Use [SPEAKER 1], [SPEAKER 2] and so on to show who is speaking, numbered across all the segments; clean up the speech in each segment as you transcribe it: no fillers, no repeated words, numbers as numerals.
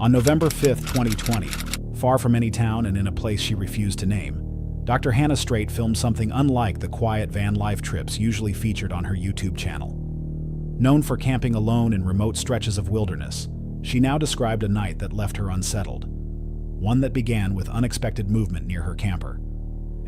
[SPEAKER 1] On November 5th, 2020, far from any town and in a place she refused to name, Dr. Hannah Straight filmed something unlike the quiet van life trips usually featured on her YouTube channel. Known for camping alone in remote stretches of wilderness, she now described a night that left her unsettled, one that began with unexpected movement near her camper.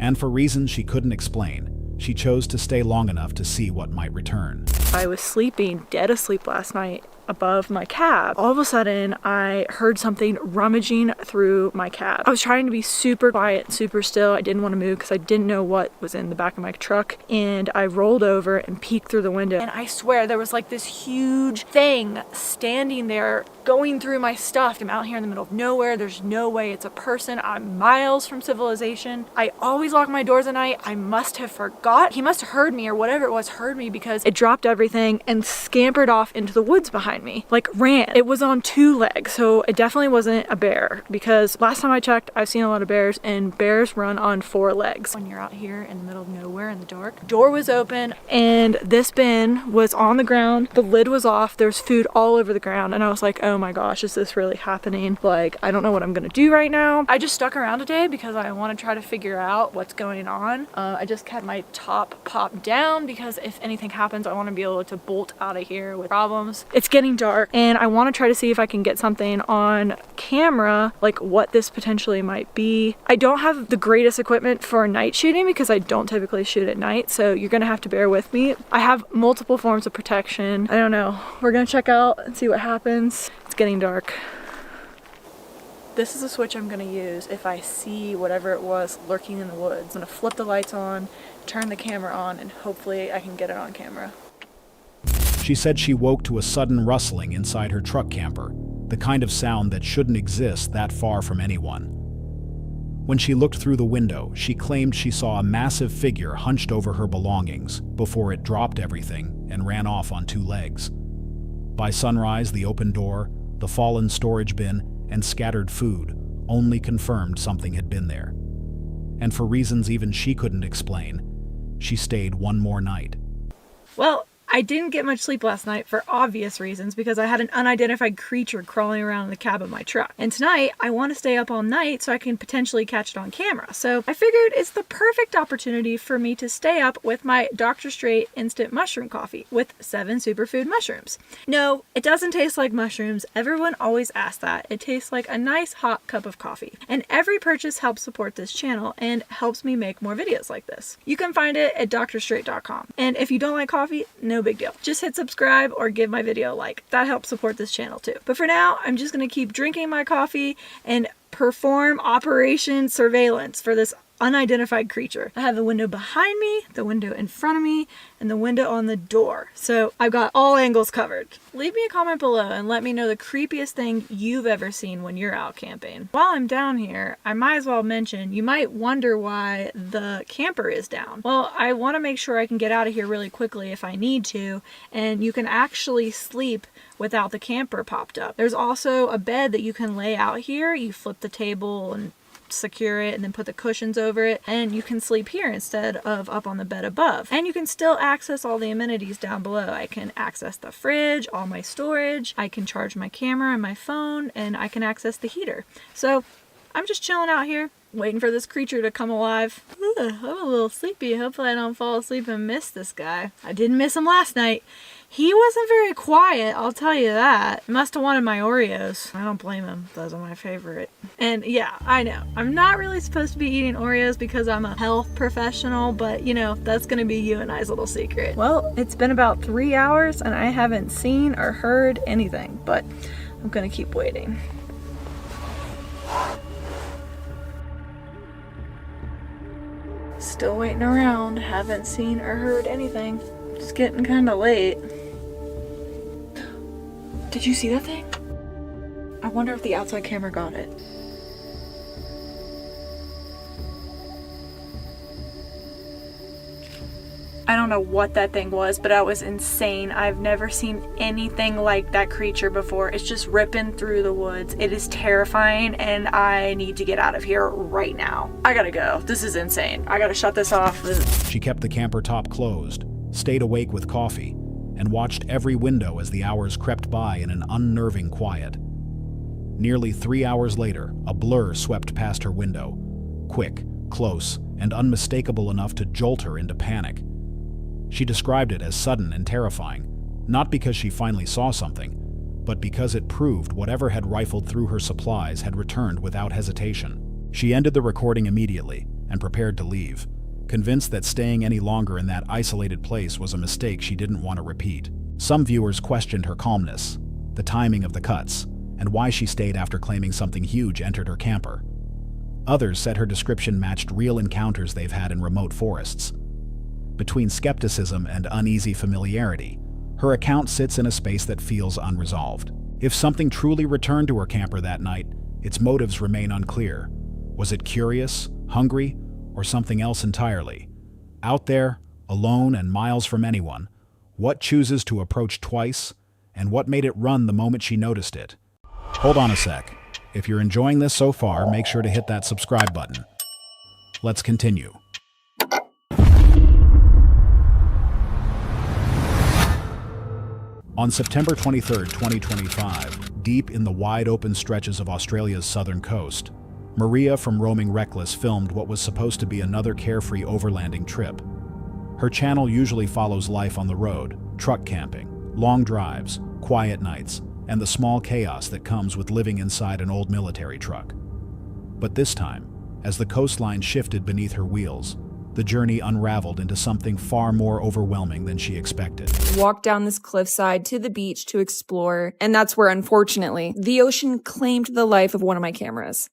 [SPEAKER 1] And for reasons she couldn't explain, she chose to stay long enough to see what might return.
[SPEAKER 2] I was sleeping, dead asleep last night above my cab. All of a sudden, I heard something rummaging through my cab. I was trying to be super quiet, super still. I didn't want to move because I didn't know what was in the back of my truck. And I rolled over and peeked through the window. And I swear there was like this huge thing standing there going through my stuff. I'm out here in the middle of nowhere. There's no way it's a person. I'm miles from civilization. I always lock my doors at night. I must have forgot. He must have heard me, or whatever it was heard me, because it dropped everything and scampered off into the woods behind me, like ran. It was on two legs, so it definitely wasn't a bear, because last time I checked, I've seen a lot of bears, and bears run on four legs. When you're out here in the middle of nowhere in the dark, door was open and this bin was on the ground. The lid was off. There's food all over the ground, and I was like, oh my gosh, is this really happening? Like, I don't know what I'm gonna do right now. I just stuck around today because I want to try to figure out what's going on. I just kept my top popped down because if anything happens, I want to be able to bolt out of here with problems. It's getting dark and I want to try to see if I can get something on camera, like what this potentially might be. I don't have the greatest equipment for night shooting because I don't typically shoot at night, so you're gonna have to bear with me. I have multiple forms of protection. I don't know. We're gonna check out and see what happens. It's getting dark. This is a switch I'm gonna use if I see whatever it was lurking in the woods. I'm gonna flip the lights on, turn the camera on, and hopefully I can get it on camera.
[SPEAKER 1] She said she woke to a sudden rustling inside her truck camper, the kind of sound that shouldn't exist that far from anyone. When she looked through the window, she claimed she saw a massive figure hunched over her belongings before it dropped everything and ran off on two legs. By sunrise, the open door, the fallen storage bin, and scattered food only confirmed something had been there. And for reasons even she couldn't explain, she stayed one more night.
[SPEAKER 2] Well, I didn't get much sleep last night for obvious reasons because I had an unidentified creature crawling around in the cab of my truck. And tonight, I want to stay up all night so I can potentially catch it on camera. So I figured it's the perfect opportunity for me to stay up with my Dr. Straight instant mushroom coffee with 7 superfood mushrooms. No, it doesn't taste like mushrooms. Everyone always asks that. It tastes like a nice hot cup of coffee. And every purchase helps support this channel and helps me make more videos like this. You can find it at drstraight.com. And if you don't like coffee, no big deal. Just hit subscribe or give my video a like. That helps support this channel too. But for now, I'm just gonna keep drinking my coffee and perform Operation Surveillance for this unidentified creature. I have the window behind me, the window in front of me, and the window on the door. So I've got all angles covered. Leave me a comment below and let me know the creepiest thing you've ever seen when you're out camping. While I'm down here, I might as well mention, you might wonder why the camper is down. Well, I want to make sure I can get out of here really quickly if I need to, and you can actually sleep without the camper popped up. There's also a bed that you can lay out here. You flip the table and secure it and then put the cushions over it, and you can sleep here instead of up on the bed above. And you can still access all the amenities down below. I can access the fridge, all my storage, I can charge my camera and my phone, and I can access the heater. So I'm just chilling out here waiting for this creature to come alive. I'm a little sleepy. Hopefully I don't fall asleep and miss this guy. I didn't miss him last night. He wasn't very quiet, I'll tell you that. He must have wanted my Oreos. I don't blame him. Those are my favorite. And yeah, I know. I'm not really supposed to be eating Oreos because I'm a health professional, but you know, that's gonna be you and I's little secret. Well, it's been about 3 hours and I haven't seen or heard anything, but I'm gonna keep waiting. Still waiting around. Haven't seen or heard anything. It's getting kind of late. Did you see that thing? I wonder if the outside camera got it. I don't know what that thing was, but that was insane. I've never seen anything like that creature before. It's just ripping through the woods. It is terrifying and I need to get out of here right now. I gotta go. This is insane. I gotta shut this off.
[SPEAKER 1] She kept the camper top closed, stayed awake with coffee, and watched every window as the hours crept by in an unnerving quiet. Nearly 3 hours later, a blur swept past her window. Quick, close, and unmistakable enough to jolt her into panic. She described it as sudden and terrifying, not because she finally saw something, but because it proved whatever had rifled through her supplies had returned without hesitation. She ended the recording immediately and prepared to leave, convinced that staying any longer in that isolated place was a mistake she didn't want to repeat. Some viewers questioned her calmness, the timing of the cuts, and why she stayed after claiming something huge entered her camper. Others said her description matched real encounters they've had in remote forests. Between skepticism and uneasy familiarity, her account sits in a space that feels unresolved. If something truly returned to her camper that night, its motives remain unclear. Was it curious, hungry, or something else entirely? Out there, alone and miles from anyone, what chooses to approach twice, and what made it run the moment she noticed it? Hold on a sec. If you're enjoying this so far, make sure to hit that subscribe button. Let's continue. On September 23, 2025, deep in the wide-open stretches of Australia's southern coast, Maria from Roaming Reckless filmed what was supposed to be another carefree overlanding trip. Her channel usually follows life on the road, truck camping, long drives, quiet nights, and the small chaos that comes with living inside an old military truck. But this time, as the coastline shifted beneath her wheels, the journey unraveled into something far more overwhelming than she expected.
[SPEAKER 3] Walked down this cliffside to the beach to explore, and that's where, unfortunately, the ocean claimed the life of one of my cameras.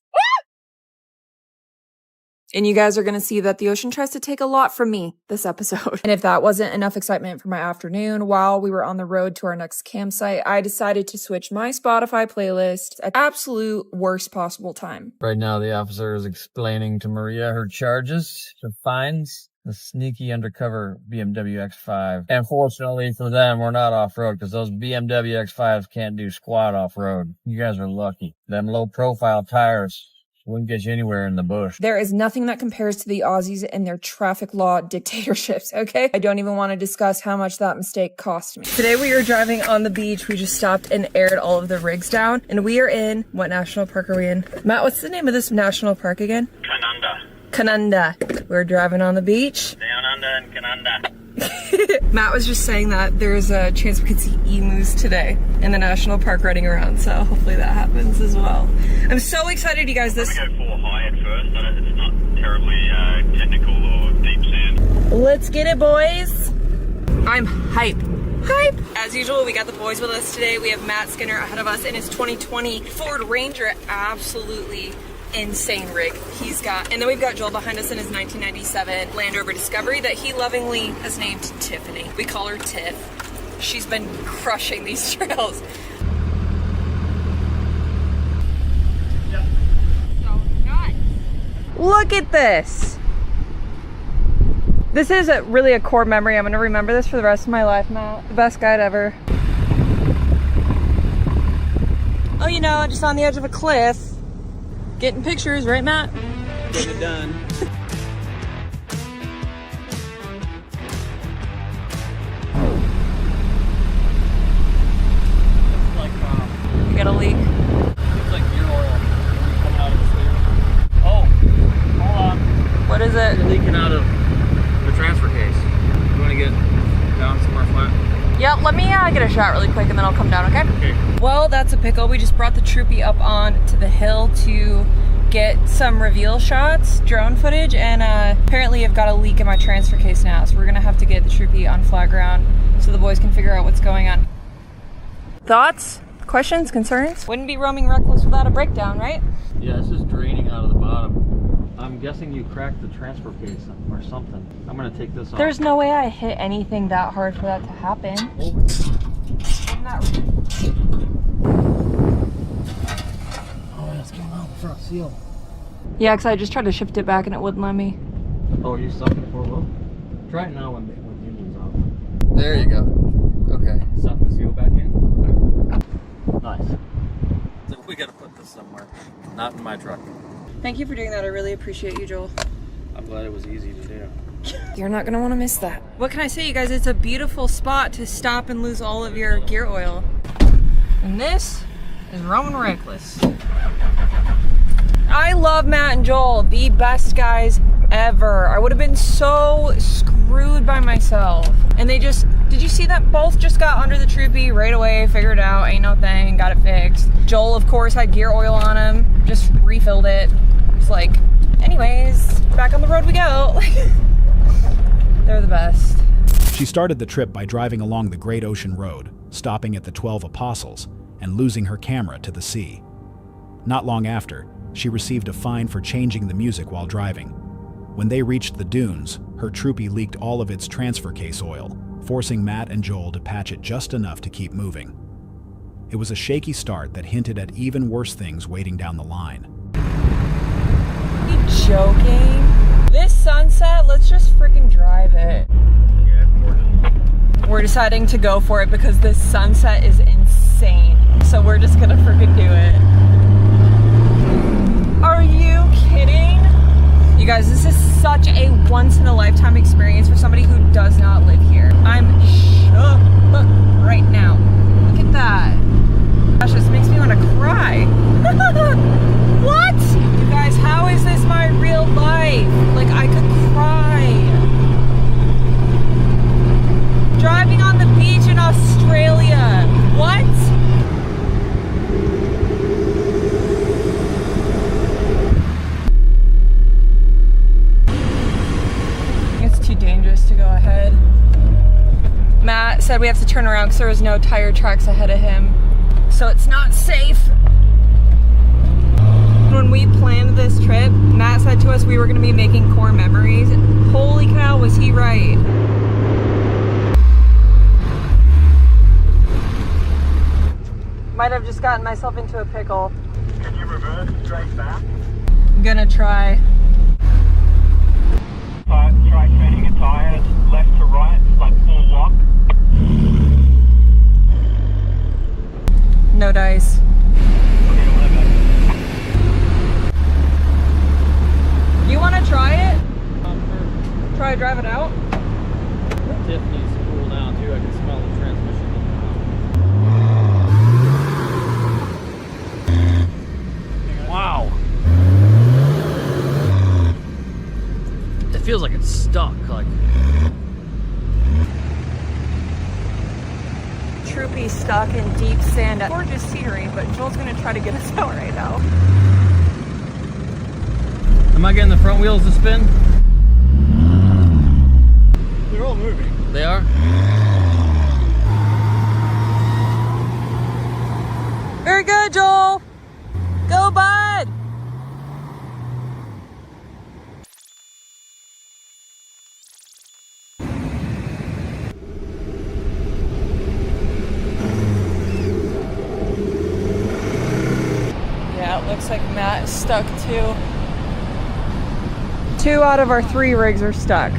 [SPEAKER 3] And you guys are going to see that the ocean tries to take a lot from me this episode. And if that wasn't enough excitement for my afternoon, while we were on the road to our next campsite, I decided to switch my Spotify playlist at absolute worst possible time.
[SPEAKER 4] Right now, the officer is explaining to Maria her charges, her fines, the sneaky undercover BMW X5. And fortunately for them, we're not off-road because those BMW X5s can't do squat off-road. You guys are lucky. Them low-profile tires wouldn't get you anywhere in the bush.
[SPEAKER 3] There is nothing that compares to the Aussies and their traffic law dictatorships, okay? I don't even want to discuss how much that mistake cost me. Today we are driving on the beach. We just stopped and aired all of the rigs down. And we are in, what national park are we in? Matt, what's the name of this national park again? Kanunda. We're driving on the beach.
[SPEAKER 5] Down under in Kanunda.
[SPEAKER 3] Matt was just saying that there's a chance we could see emus today in the national park running around, so hopefully that happens as well. I'm so excited, you guys.
[SPEAKER 5] We go for high at first, so that it's not terribly technical or deep sand.
[SPEAKER 3] Let's get it, boys. I'm hype. As usual, we got the boys with us today. We have Matt Skinner ahead of us in his 2020 Ford Ranger. Absolutely insane rig he's got. And then we've got Joel behind us in his 1997 Land Rover Discovery that he lovingly has named Tiffany. We call her Tiff. She's been crushing these trails.
[SPEAKER 5] Yep.
[SPEAKER 3] So nice. Look at this. This is really a core memory. I'm going to remember this for the rest of my life, Matt. The best guide ever. Oh, you know, just on the edge of a cliff. Getting pictures, right, Matt?
[SPEAKER 5] Getting it done.
[SPEAKER 4] It's like,
[SPEAKER 3] We got a leak.
[SPEAKER 4] it's like gear oil coming out of the steering. Oh, hold on.
[SPEAKER 3] What is it?
[SPEAKER 4] You're leaking out of the transfer case. You want to get down somewhere flat?
[SPEAKER 3] Yep, let me get a shot really quick and then I'll come down, okay?
[SPEAKER 4] Okay.
[SPEAKER 3] Well, that's a pickle. We just brought the troopy up on to the hill to get some reveal shots, drone footage, and apparently I've got a leak in my transfer case now, so we're gonna have to get the troopy on flat ground so the boys can figure out what's going on. Thoughts? Questions? Concerns? Wouldn't be roaming reckless without a breakdown, right?
[SPEAKER 4] Yeah, this is draining out of the bottom. I'm guessing you cracked the transfer case or something. I'm gonna take this off.
[SPEAKER 3] There's no way I hit anything that hard for that to happen.
[SPEAKER 4] Oh. Oh, that's getting out the front seal.
[SPEAKER 3] Yeah, because I just tried to shift it back and it wouldn't let me.
[SPEAKER 4] Oh, you sucked it for a while? Try it now when the engine's off. There you go. Okay. Suck the seal back in. Nice. So we gotta put this somewhere. Not in my truck.
[SPEAKER 3] Thank you for doing that. I really appreciate you, Joel.
[SPEAKER 4] I'm glad it was easy to do.
[SPEAKER 3] You're not gonna want to miss that. What can I say, you guys? It's a beautiful spot to stop and lose all of your gear oil. And this is Roman reckless. I love Matt and Joel, the best guys ever. I would have been so screwed by myself. And they just, did you see that? Both just got under the troopy right away, figured it out, ain't no thing, got it fixed. Joel, of course, had gear oil on him, just refilled it. It's like, anyways, back on the road we go. They're the best.
[SPEAKER 1] She started the trip by driving along the Great Ocean Road, stopping at the 12 Apostles, and losing her camera to the sea. Not long after, she received a fine for changing the music while driving. When they reached the dunes, her troopy leaked all of its transfer case oil, forcing Matt and Joel to patch it just enough to keep moving. It was a shaky start that hinted at even worse things waiting down the line.
[SPEAKER 3] Are you joking? This sunset, let's just freaking drive it. We're deciding to go for it because this sunset is insane. So we're just gonna freaking do it. Are you kidding? You guys, this is such a once-in-a-lifetime experience for somebody who does not live here. I'm shook right now. Look at that. Gosh, this makes me want to cry. What? You guys, how is this my real life? Like, I could cry. Driving on the beach in Australia. What? Dangerous to go ahead. Matt said we have to turn around because there was no tire tracks ahead of him, so it's not safe. When we planned this trip, Matt said to us we were going to be making core memories. Holy cow, was he right. Might have just gotten myself into a pickle.
[SPEAKER 5] Can you reverse straight back?
[SPEAKER 3] I'm gonna try.
[SPEAKER 5] Try turning your tires left to right, like full lock.
[SPEAKER 3] No dice. You want to try it? Try to drive it out?
[SPEAKER 4] Tiff needs to cool down too. I can smell the transmission. Wow. It feels like it's stuck. Like.
[SPEAKER 3] Troopy stuck in deep sand. Gorgeous scenery, but Joel's gonna try to get us out right now.
[SPEAKER 4] Am I getting the front wheels to spin?
[SPEAKER 5] They're all moving.
[SPEAKER 4] They are?
[SPEAKER 3] Very good, Joel. Go, bud. Yeah, it looks like Matt is stuck too. 2 out of our 3 rigs are stuck.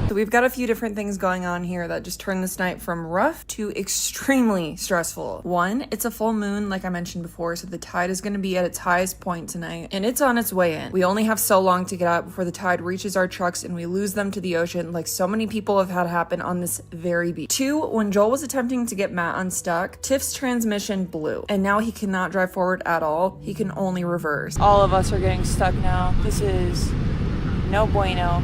[SPEAKER 3] So we've got a few different things going on here that just turned this night from rough to extremely stressful. 1, it's a full moon, like I mentioned before, so the tide is going to be at its highest point tonight, and it's on its way in. We only have so long to get out before the tide reaches our trucks and we lose them to the ocean, like so many people have had happen on this very beach. 2, when Joel was attempting to get Matt unstuck, Tiff's transmission blew, and now he cannot drive forward at all. He can only reverse. All of us are getting stuck now. This is no bueno.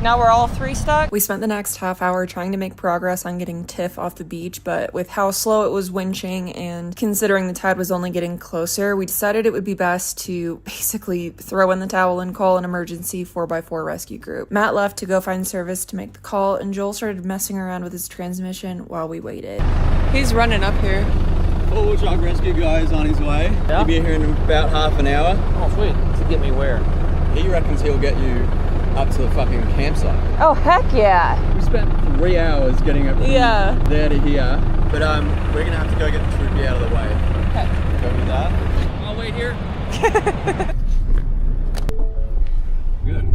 [SPEAKER 3] Now we're all 3 stuck. We spent the next half hour trying to make progress on getting Tiff off the beach, but with how slow it was winching and considering the tide was only getting closer, we decided it would be best to basically throw in the towel and call an emergency 4x4 rescue group. Matt left to go find service to make the call, and Joel started messing around with his transmission while we waited. He's running up here.
[SPEAKER 6] Full truck rescue guy is on his way.
[SPEAKER 4] Yeah?
[SPEAKER 6] He'll be here in about half an hour.
[SPEAKER 4] Oh, sweet. To get me where?
[SPEAKER 6] He reckons he'll get you up to the fucking campsite.
[SPEAKER 3] Oh, heck yeah.
[SPEAKER 6] We spent 3 hours getting it from there to here. But we're gonna have to go get the troopy out of the way.
[SPEAKER 3] Okay.
[SPEAKER 6] Go with that.
[SPEAKER 4] I'll wait here.
[SPEAKER 6] Good.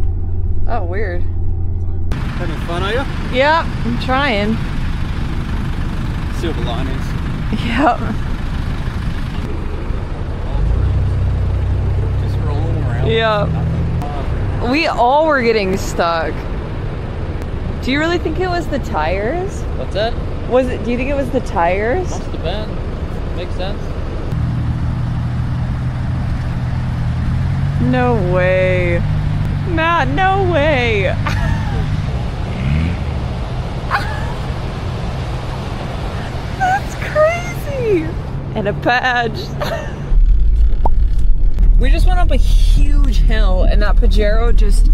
[SPEAKER 3] Oh, weird.
[SPEAKER 6] Having fun, are you?
[SPEAKER 3] Yep, I'm trying.
[SPEAKER 6] Silver linings.
[SPEAKER 3] Yep.
[SPEAKER 6] Just rolling around.
[SPEAKER 3] Yep. We all were getting stuck. Do you really think it was the tires?
[SPEAKER 4] What's that?
[SPEAKER 3] Do you think it was the tires?
[SPEAKER 4] Must have been. Makes sense.
[SPEAKER 3] No way. Matt, no way. That's crazy. And a badge. We just went up a huge hill and that Pajero just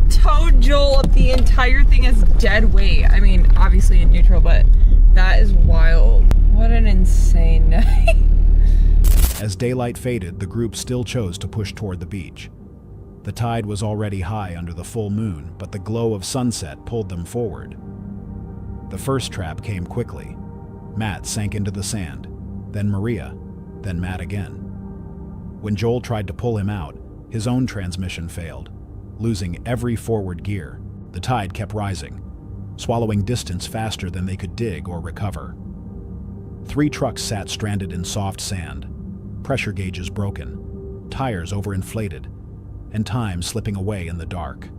[SPEAKER 3] towed Joel up the entire thing as dead weight. I mean, obviously in neutral, but that is wild. What an insane night.
[SPEAKER 1] As daylight faded, the group still chose to push toward the beach. The tide was already high under the full moon, but the glow of sunset pulled them forward. The first trap came quickly. Matt sank into the sand, then Maria, then Matt again. When Joel tried to pull him out, his own transmission failed, losing every forward gear. The tide kept rising, swallowing distance faster than they could dig or recover. 3 trucks sat stranded in soft sand, pressure gauges broken, tires overinflated, and time slipping away in the dark.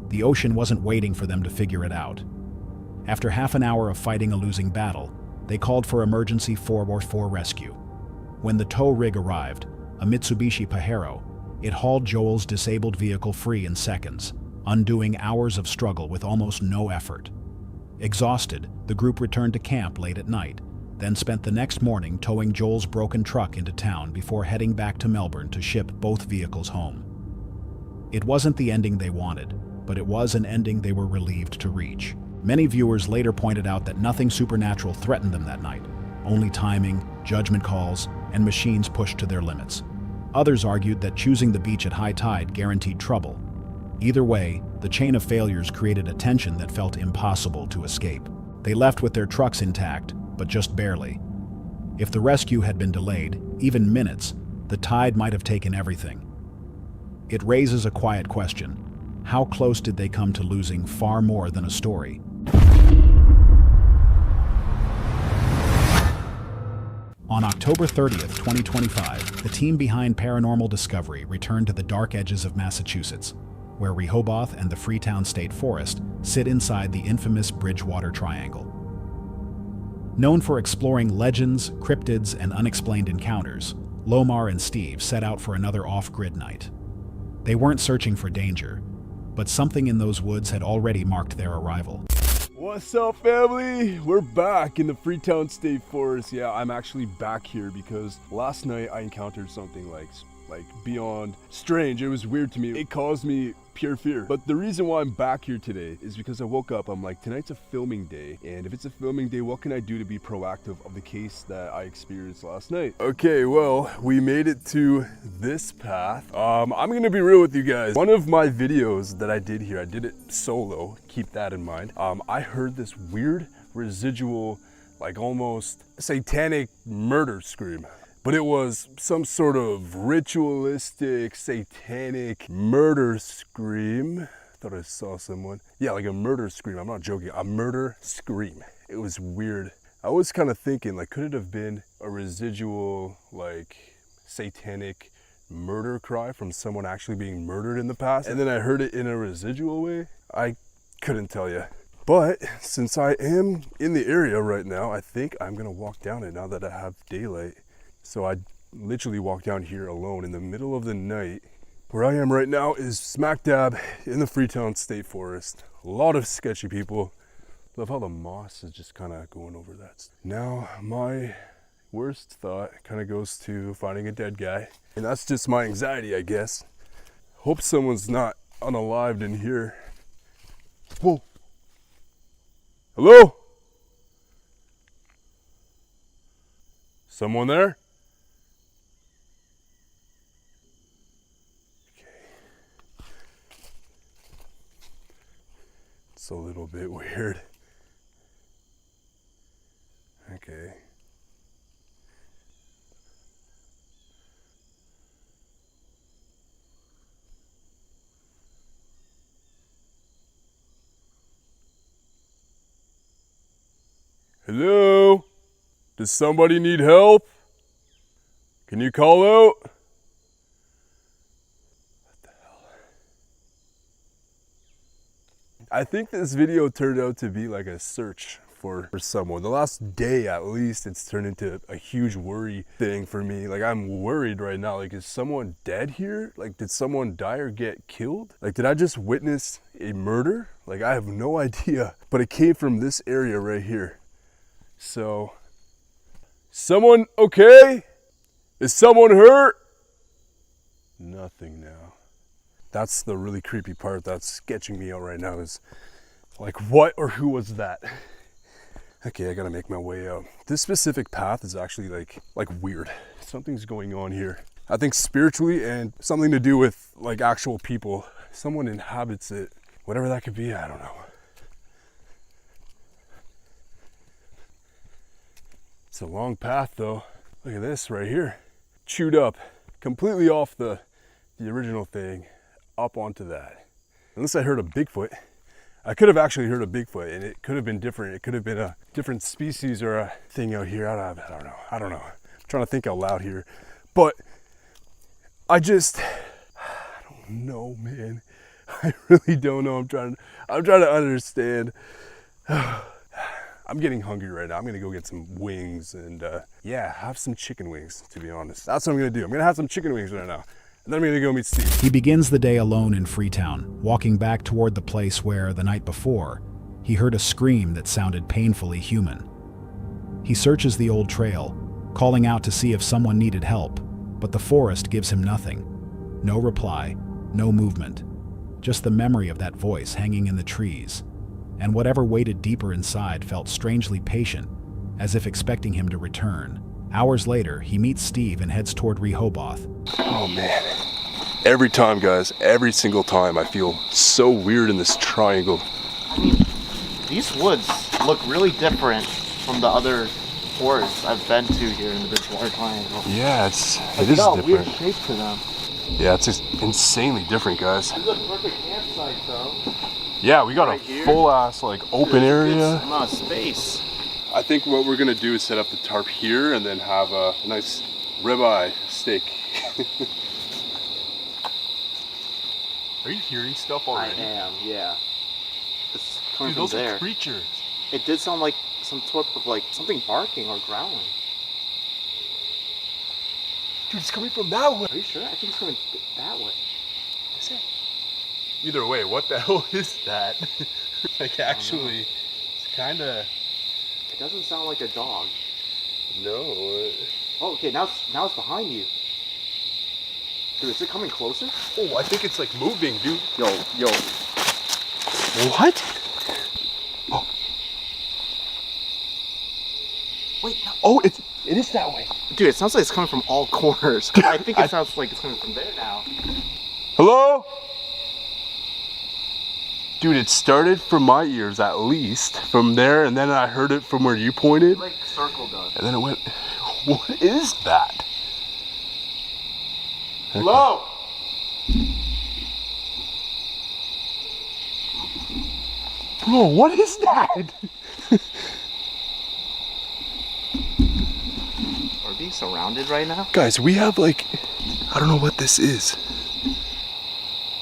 [SPEAKER 1] The ocean wasn't waiting for them to figure it out. After half an hour of fighting a losing battle, they called for emergency 4x4 rescue. When the tow rig arrived, a Mitsubishi Pajero, it hauled Joel's disabled vehicle free in seconds, undoing hours of struggle with almost no effort. Exhausted, the group returned to camp late at night, then spent the next morning towing Joel's broken truck into town before heading back to Melbourne to ship both vehicles home. It wasn't the ending they wanted, but it was an ending they were relieved to reach. Many viewers later pointed out that nothing supernatural threatened them that night, only timing, judgment calls, and machines pushed to their limits. Others argued that choosing the beach at high tide guaranteed trouble. Either way, the chain of failures created a tension that felt impossible to escape. They left with their trucks intact, but just barely. If the rescue had been delayed, even minutes, the tide might have taken everything. It raises a quiet question. How close did they come to losing far more than a story? On October 30th, 2025, the team behind Paranormal Discovery returned to the dark edges of Massachusetts, where Rehoboth and the Freetown State Forest sit inside the infamous Bridgewater Triangle. Known for exploring legends, cryptids, and unexplained encounters, Lomar and Steve set out for another off-grid night. They weren't searching for danger, but something in those woods had already marked their arrival.
[SPEAKER 7] What's up, family? We're back in the Freetown State Forest. Yeah, I'm actually back here because last night I encountered something like beyond strange. It was weird to me. It caused me pure fear. But the reason why I'm back here today is because I woke up, I'm like, tonight's a filming day. And if it's a filming day, what can I do to be proactive of the case that I experienced last night? Okay, well, we made it to this path. I'm gonna be real with you guys. One of my videos that I did here, I did it solo, keep that in mind. I heard this weird residual, like almost satanic murder scream. But it was some sort of ritualistic, satanic murder scream. I thought I saw someone. Yeah, like a murder scream. I'm not joking. A murder scream. It was weird. I was kind of thinking, like, could it have been a residual, like, satanic murder cry from someone actually being murdered in the past? And then I heard it in a residual way. I couldn't tell you. But since I am in the area right now, I think I'm going to walk down it now that I have daylight. So I literally walked down here alone in the middle of the night. Where I am right now is smack dab in the Freetown State Forest. A lot of sketchy people. Love how the moss is just kind of going over that. Now my worst thought kind of goes to finding a dead guy. And that's just my anxiety, I guess. Hope someone's not unalived in here. Whoa. Hello? Someone there? It's a little bit weird. Okay. Hello? Does somebody need help? Can you call out? I think this video turned out to be like a search for someone. The last day at least, it's turned into a huge worry thing for me. Like, I'm worried right now. Like, is someone dead here? Like, did someone die or get killed? Like, did I just witness a murder? Like, I have no idea. But it came from this area right here. So, someone okay? Is someone hurt? Nothing now. That's the really creepy part that's sketching me out right now, is like, what or who was that? Okay, I gotta make my way out. This specific path is actually like weird. Something's going on here. I think spiritually, and something to do with like actual people. Someone inhabits it. Whatever that could be, I don't know. It's a long path though. Look at this right here. Chewed up, completely off the original thing, up onto that. Unless I heard a Bigfoot. I could have actually heard a Bigfoot, and it could have been different. It could have been a different species or a thing out here. I don't know. I'm trying to think out loud here. But I don't know, man. I really don't know. I'm trying to understand. I'm getting hungry right now. I'm gonna go get some wings and yeah, have some chicken wings, to be honest. That's what I'm gonna do. I'm gonna have some chicken wings right now. And then I'm gonna go meet Steve.
[SPEAKER 1] He begins the day alone in Freetown, walking back toward the place where, the night before, he heard a scream that sounded painfully human. He searches the old trail, calling out to see if someone needed help, but the forest gives him nothing. No reply, no movement, just the memory of that voice hanging in the trees. And whatever waited deeper inside felt strangely patient, as if expecting him to return. Hours later, he meets Steve and heads toward Rehoboth.
[SPEAKER 7] Oh man. Every time, guys, every single time, I feel so weird in this triangle.
[SPEAKER 8] I mean, these woods look really different from the other forests I've been to here in the Bridgewater Triangle.
[SPEAKER 7] Yeah, it is different.
[SPEAKER 8] got a weird shape to them.
[SPEAKER 7] Yeah, it's just insanely different, guys.
[SPEAKER 8] This is a perfect campsite, though.
[SPEAKER 7] Yeah, we got
[SPEAKER 8] Right
[SPEAKER 7] a
[SPEAKER 8] here.
[SPEAKER 7] full-ass, like, open area.
[SPEAKER 8] It's amount of space.
[SPEAKER 7] I think what we're gonna do is set up the tarp here and then have a nice ribeye steak. Are you hearing stuff already?
[SPEAKER 8] I am, yeah. It's coming
[SPEAKER 7] Dude,
[SPEAKER 8] from
[SPEAKER 7] those
[SPEAKER 8] there.
[SPEAKER 7] are creatures.
[SPEAKER 8] It did sound like some sort of like something barking or growling.
[SPEAKER 7] Dude, it's coming from that way.
[SPEAKER 8] Are you sure? I think it's coming that way.
[SPEAKER 7] Is it? Either way, what the hell is that? Like, actually, it's kind of...
[SPEAKER 8] It doesn't sound like a dog.
[SPEAKER 7] No.
[SPEAKER 8] Oh, okay, now it's behind you. Dude, is it coming closer?
[SPEAKER 7] Oh, I think it's like moving, dude.
[SPEAKER 8] Yo.
[SPEAKER 7] What? Oh.
[SPEAKER 8] Wait, no.
[SPEAKER 7] Oh, it is that way.
[SPEAKER 8] Dude, it sounds like it's coming from all corners. I think it sounds like it's coming from there now.
[SPEAKER 7] Hello? Dude, it started from my ears at least, from there, and then I heard it from where you pointed.
[SPEAKER 8] Like circled us.
[SPEAKER 7] And then it went, what is that?
[SPEAKER 8] Hello?
[SPEAKER 7] Bro, what is that?
[SPEAKER 8] Are we being surrounded right now?
[SPEAKER 7] Guys, we have like, I don't know what this is.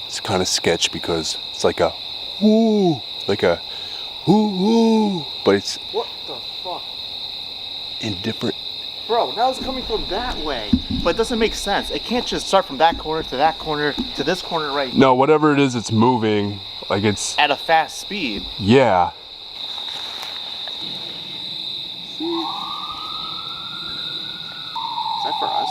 [SPEAKER 7] It's kind of sketch because it's like a whoo, but it's
[SPEAKER 8] What the fuck?
[SPEAKER 7] in different.
[SPEAKER 8] Bro, now it's coming from that way. But it doesn't make sense. It can't just start from that corner to that corner to this corner right here
[SPEAKER 7] No, whatever it is, it's moving. Like it's,
[SPEAKER 8] at a fast speed.
[SPEAKER 7] yeah.
[SPEAKER 8] Is that for us?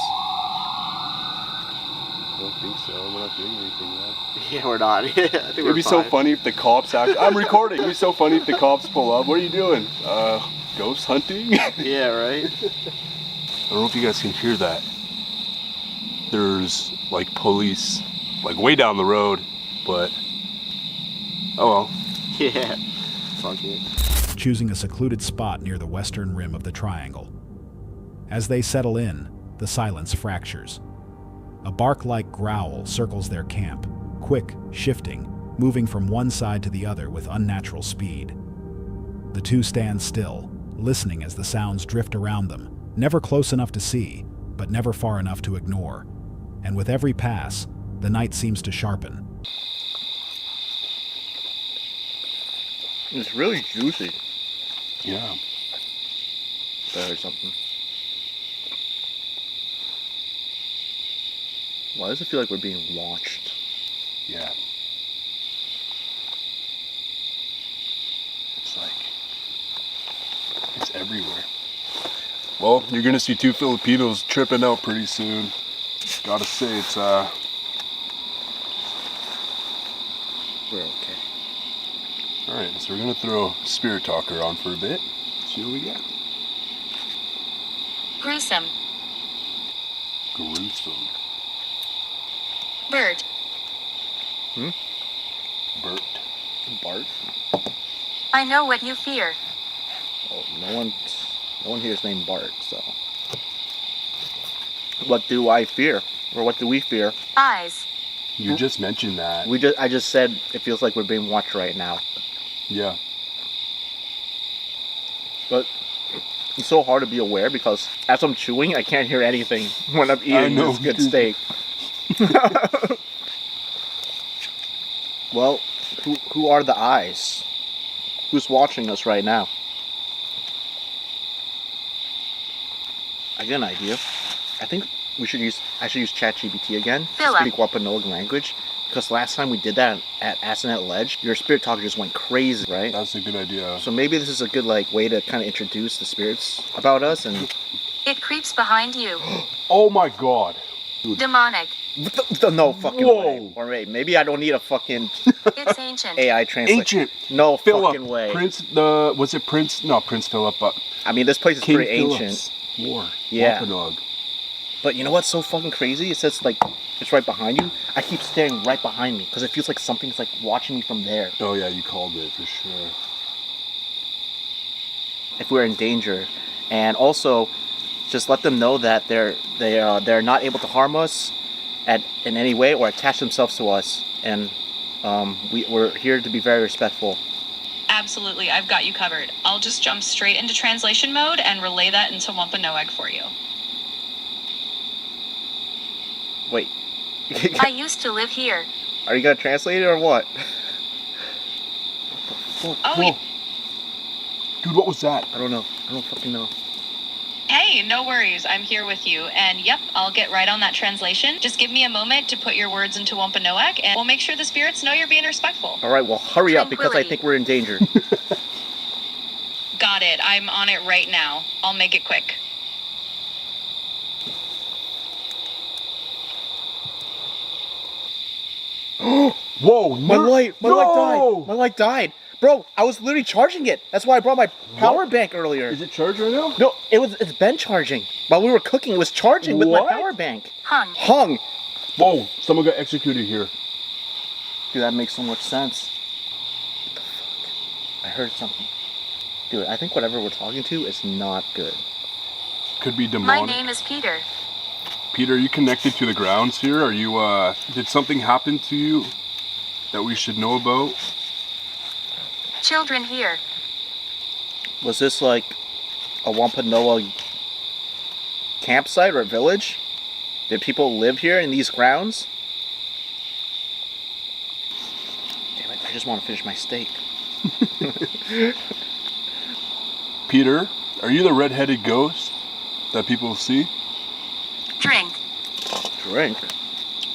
[SPEAKER 7] I don't think so. We're not doing anything yet.
[SPEAKER 8] Yeah, we're not. I think we're
[SPEAKER 7] It'd be so
[SPEAKER 8] fine.
[SPEAKER 7] funny if the cops actually. I'm recording. It'd be so funny if the cops pull up. What are you doing? Ghost hunting?
[SPEAKER 8] Yeah, right?
[SPEAKER 7] I don't know if you guys can hear that. There's like police, like way down the road, but oh well.
[SPEAKER 8] Yeah. Fuck it.
[SPEAKER 1] Choosing a secluded spot near the western rim of the triangle. As they settle in, the silence fractures. A bark-like growl circles their camp, quick, shifting, moving from one side to the other with unnatural speed. The two stand still, listening as the sounds drift around them, never close enough to see, but never far enough to ignore. And with every pass, the night seems to sharpen.
[SPEAKER 8] It's really juicy.
[SPEAKER 7] Yeah.
[SPEAKER 8] I heard something. Why does it feel like we're being watched?
[SPEAKER 7] Yeah. It's like, it's everywhere. Well, you're gonna see two Filipinos tripping out pretty soon. Gotta say, it's
[SPEAKER 8] We're okay.
[SPEAKER 7] Alright, so we're gonna throw Spirit Talker on for a bit. See what we get.
[SPEAKER 9] Gruesome.
[SPEAKER 7] Gruesome.
[SPEAKER 9] Bird.
[SPEAKER 7] Bert.
[SPEAKER 8] Bart?
[SPEAKER 9] I know what you fear.
[SPEAKER 8] Oh, no one here is named Bart, so. What do I fear? Or what do we fear?
[SPEAKER 9] Eyes.
[SPEAKER 7] You just mentioned that.
[SPEAKER 8] I just said it feels like we're being watched right now.
[SPEAKER 7] Yeah.
[SPEAKER 8] But it's so hard to be aware because as I'm chewing, I can't hear anything when I'm eating this good steak. Well, who are the eyes? Who's watching us right now? I get an idea. I think I should use ChatGPT again to
[SPEAKER 9] Philip.
[SPEAKER 8] speak Wampanoag language. Because last time we did that at Assinet Ledge, your spirit talker just went crazy, right?
[SPEAKER 7] That's a good idea.
[SPEAKER 8] So maybe this is a good way to kind of introduce the spirits about us and.
[SPEAKER 9] It creeps behind you.
[SPEAKER 7] Oh my god.
[SPEAKER 9] Demonic.
[SPEAKER 8] No fucking way. Or wait, maybe I don't need a fucking
[SPEAKER 9] It's ancient.
[SPEAKER 8] AI translate.
[SPEAKER 7] Ancient.
[SPEAKER 8] No
[SPEAKER 7] Philip.
[SPEAKER 8] fucking way.
[SPEAKER 7] Prince Prince? No, Prince Philip, but
[SPEAKER 8] I mean, this place is
[SPEAKER 7] King
[SPEAKER 8] pretty
[SPEAKER 7] Philip's
[SPEAKER 8] ancient.
[SPEAKER 7] War.
[SPEAKER 8] Yeah.
[SPEAKER 7] Wampanoag.
[SPEAKER 8] But you know what's so fucking crazy? It says it's right behind you. I keep staring right behind me because it feels like something's watching me from there.
[SPEAKER 7] Oh yeah, you called it for sure.
[SPEAKER 8] If we're in danger, and also just let them know that they're not able to harm us in any way or attach themselves to us, and we're here to be very respectful.
[SPEAKER 10] Absolutely, I've got you covered. I'll just jump straight into translation mode and relay that into Wampanoag for you.
[SPEAKER 8] Wait.
[SPEAKER 9] I used to live here.
[SPEAKER 8] Are you gonna translate it or what?
[SPEAKER 10] Oh,
[SPEAKER 7] Whoa. Dude, what was that?
[SPEAKER 8] I don't know. I don't fucking know.
[SPEAKER 10] hey, no worries. I'm here with you. And yep, I'll get right on that translation. Just give me a moment to put your words into Wampanoag, and we'll make sure the spirits know you're being respectful.
[SPEAKER 8] All right, well, hurry up because I think we're in danger.
[SPEAKER 10] Got it. I'm on it right now. I'll make it quick.
[SPEAKER 7] Whoa,
[SPEAKER 8] My light died. My light died. Bro, I was literally charging it. That's why I brought my power bank earlier.
[SPEAKER 7] Is it charged right now?
[SPEAKER 8] No, it's been charging. While we were cooking, it was charging with my power bank. Hung.
[SPEAKER 7] Whoa, someone got executed here.
[SPEAKER 8] Dude, that makes so much sense. What the fuck? I heard something. Dude, I think whatever we're talking to is not good.
[SPEAKER 7] Could be demonic.
[SPEAKER 9] My name is Peter.
[SPEAKER 7] Peter, are you connected to the grounds here? Are you, did something happen to you that we should know about?
[SPEAKER 9] Children here.
[SPEAKER 8] Was this like a Wampanoag campsite or village? Did people live here in these grounds? Damn it, I just want to finish my steak.
[SPEAKER 7] Peter, are you the red-headed ghost that people see?
[SPEAKER 9] Drink.
[SPEAKER 8] Drink?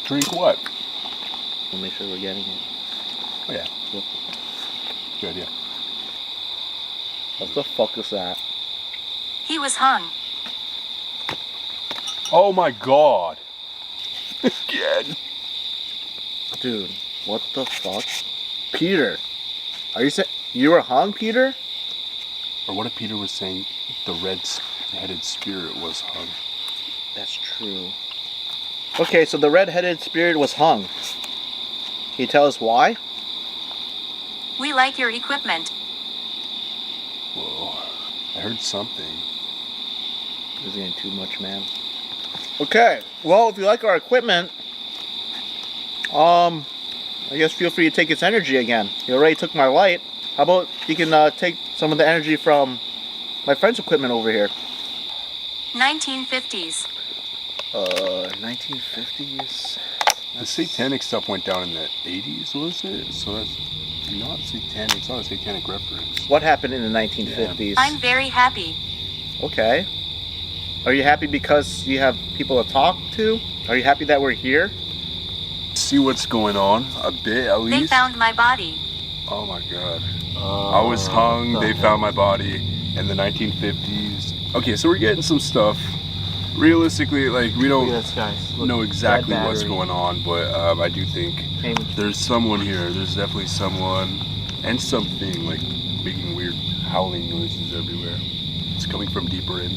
[SPEAKER 7] Drink what?
[SPEAKER 8] We'll make sure we're getting it.
[SPEAKER 7] Oh yeah.
[SPEAKER 8] Yep.
[SPEAKER 7] Good idea.
[SPEAKER 8] What the fuck is that?
[SPEAKER 9] He was hung.
[SPEAKER 7] Oh my god. Again.
[SPEAKER 8] Dude, what the fuck? Peter, are you saying you were hung, Peter?
[SPEAKER 7] Or what if Peter was saying the red-headed spirit was hung?
[SPEAKER 8] That's true. Okay, so the red-headed spirit was hung. Can you tell us why?
[SPEAKER 9] We like your equipment.
[SPEAKER 7] Whoa. I heard something.
[SPEAKER 8] This is getting too much, man. Okay, well, if you like our equipment, I guess feel free to take its energy again. You already took my light. How about you can take some of the energy from my friend's equipment over here?
[SPEAKER 9] 1950s.
[SPEAKER 8] 1950s.
[SPEAKER 7] The satanic stuff went down in the 80s, was it? So that's Not satanic, it's not a satanic reference.
[SPEAKER 8] What happened in the 1950s?
[SPEAKER 9] I'm very happy.
[SPEAKER 8] Okay. Are you happy because you have people to talk to? Are you happy that we're here?
[SPEAKER 7] See what's going on, a bit at least.
[SPEAKER 9] They found my body.
[SPEAKER 7] Oh my god. I was hung, they found my body in the 1950s. Okay, so we're getting some stuff. Realistically, like, we don't know exactly what's going on, but I do think there's someone here. There's definitely someone and something, like, making weird howling noises everywhere. It's coming from deeper in.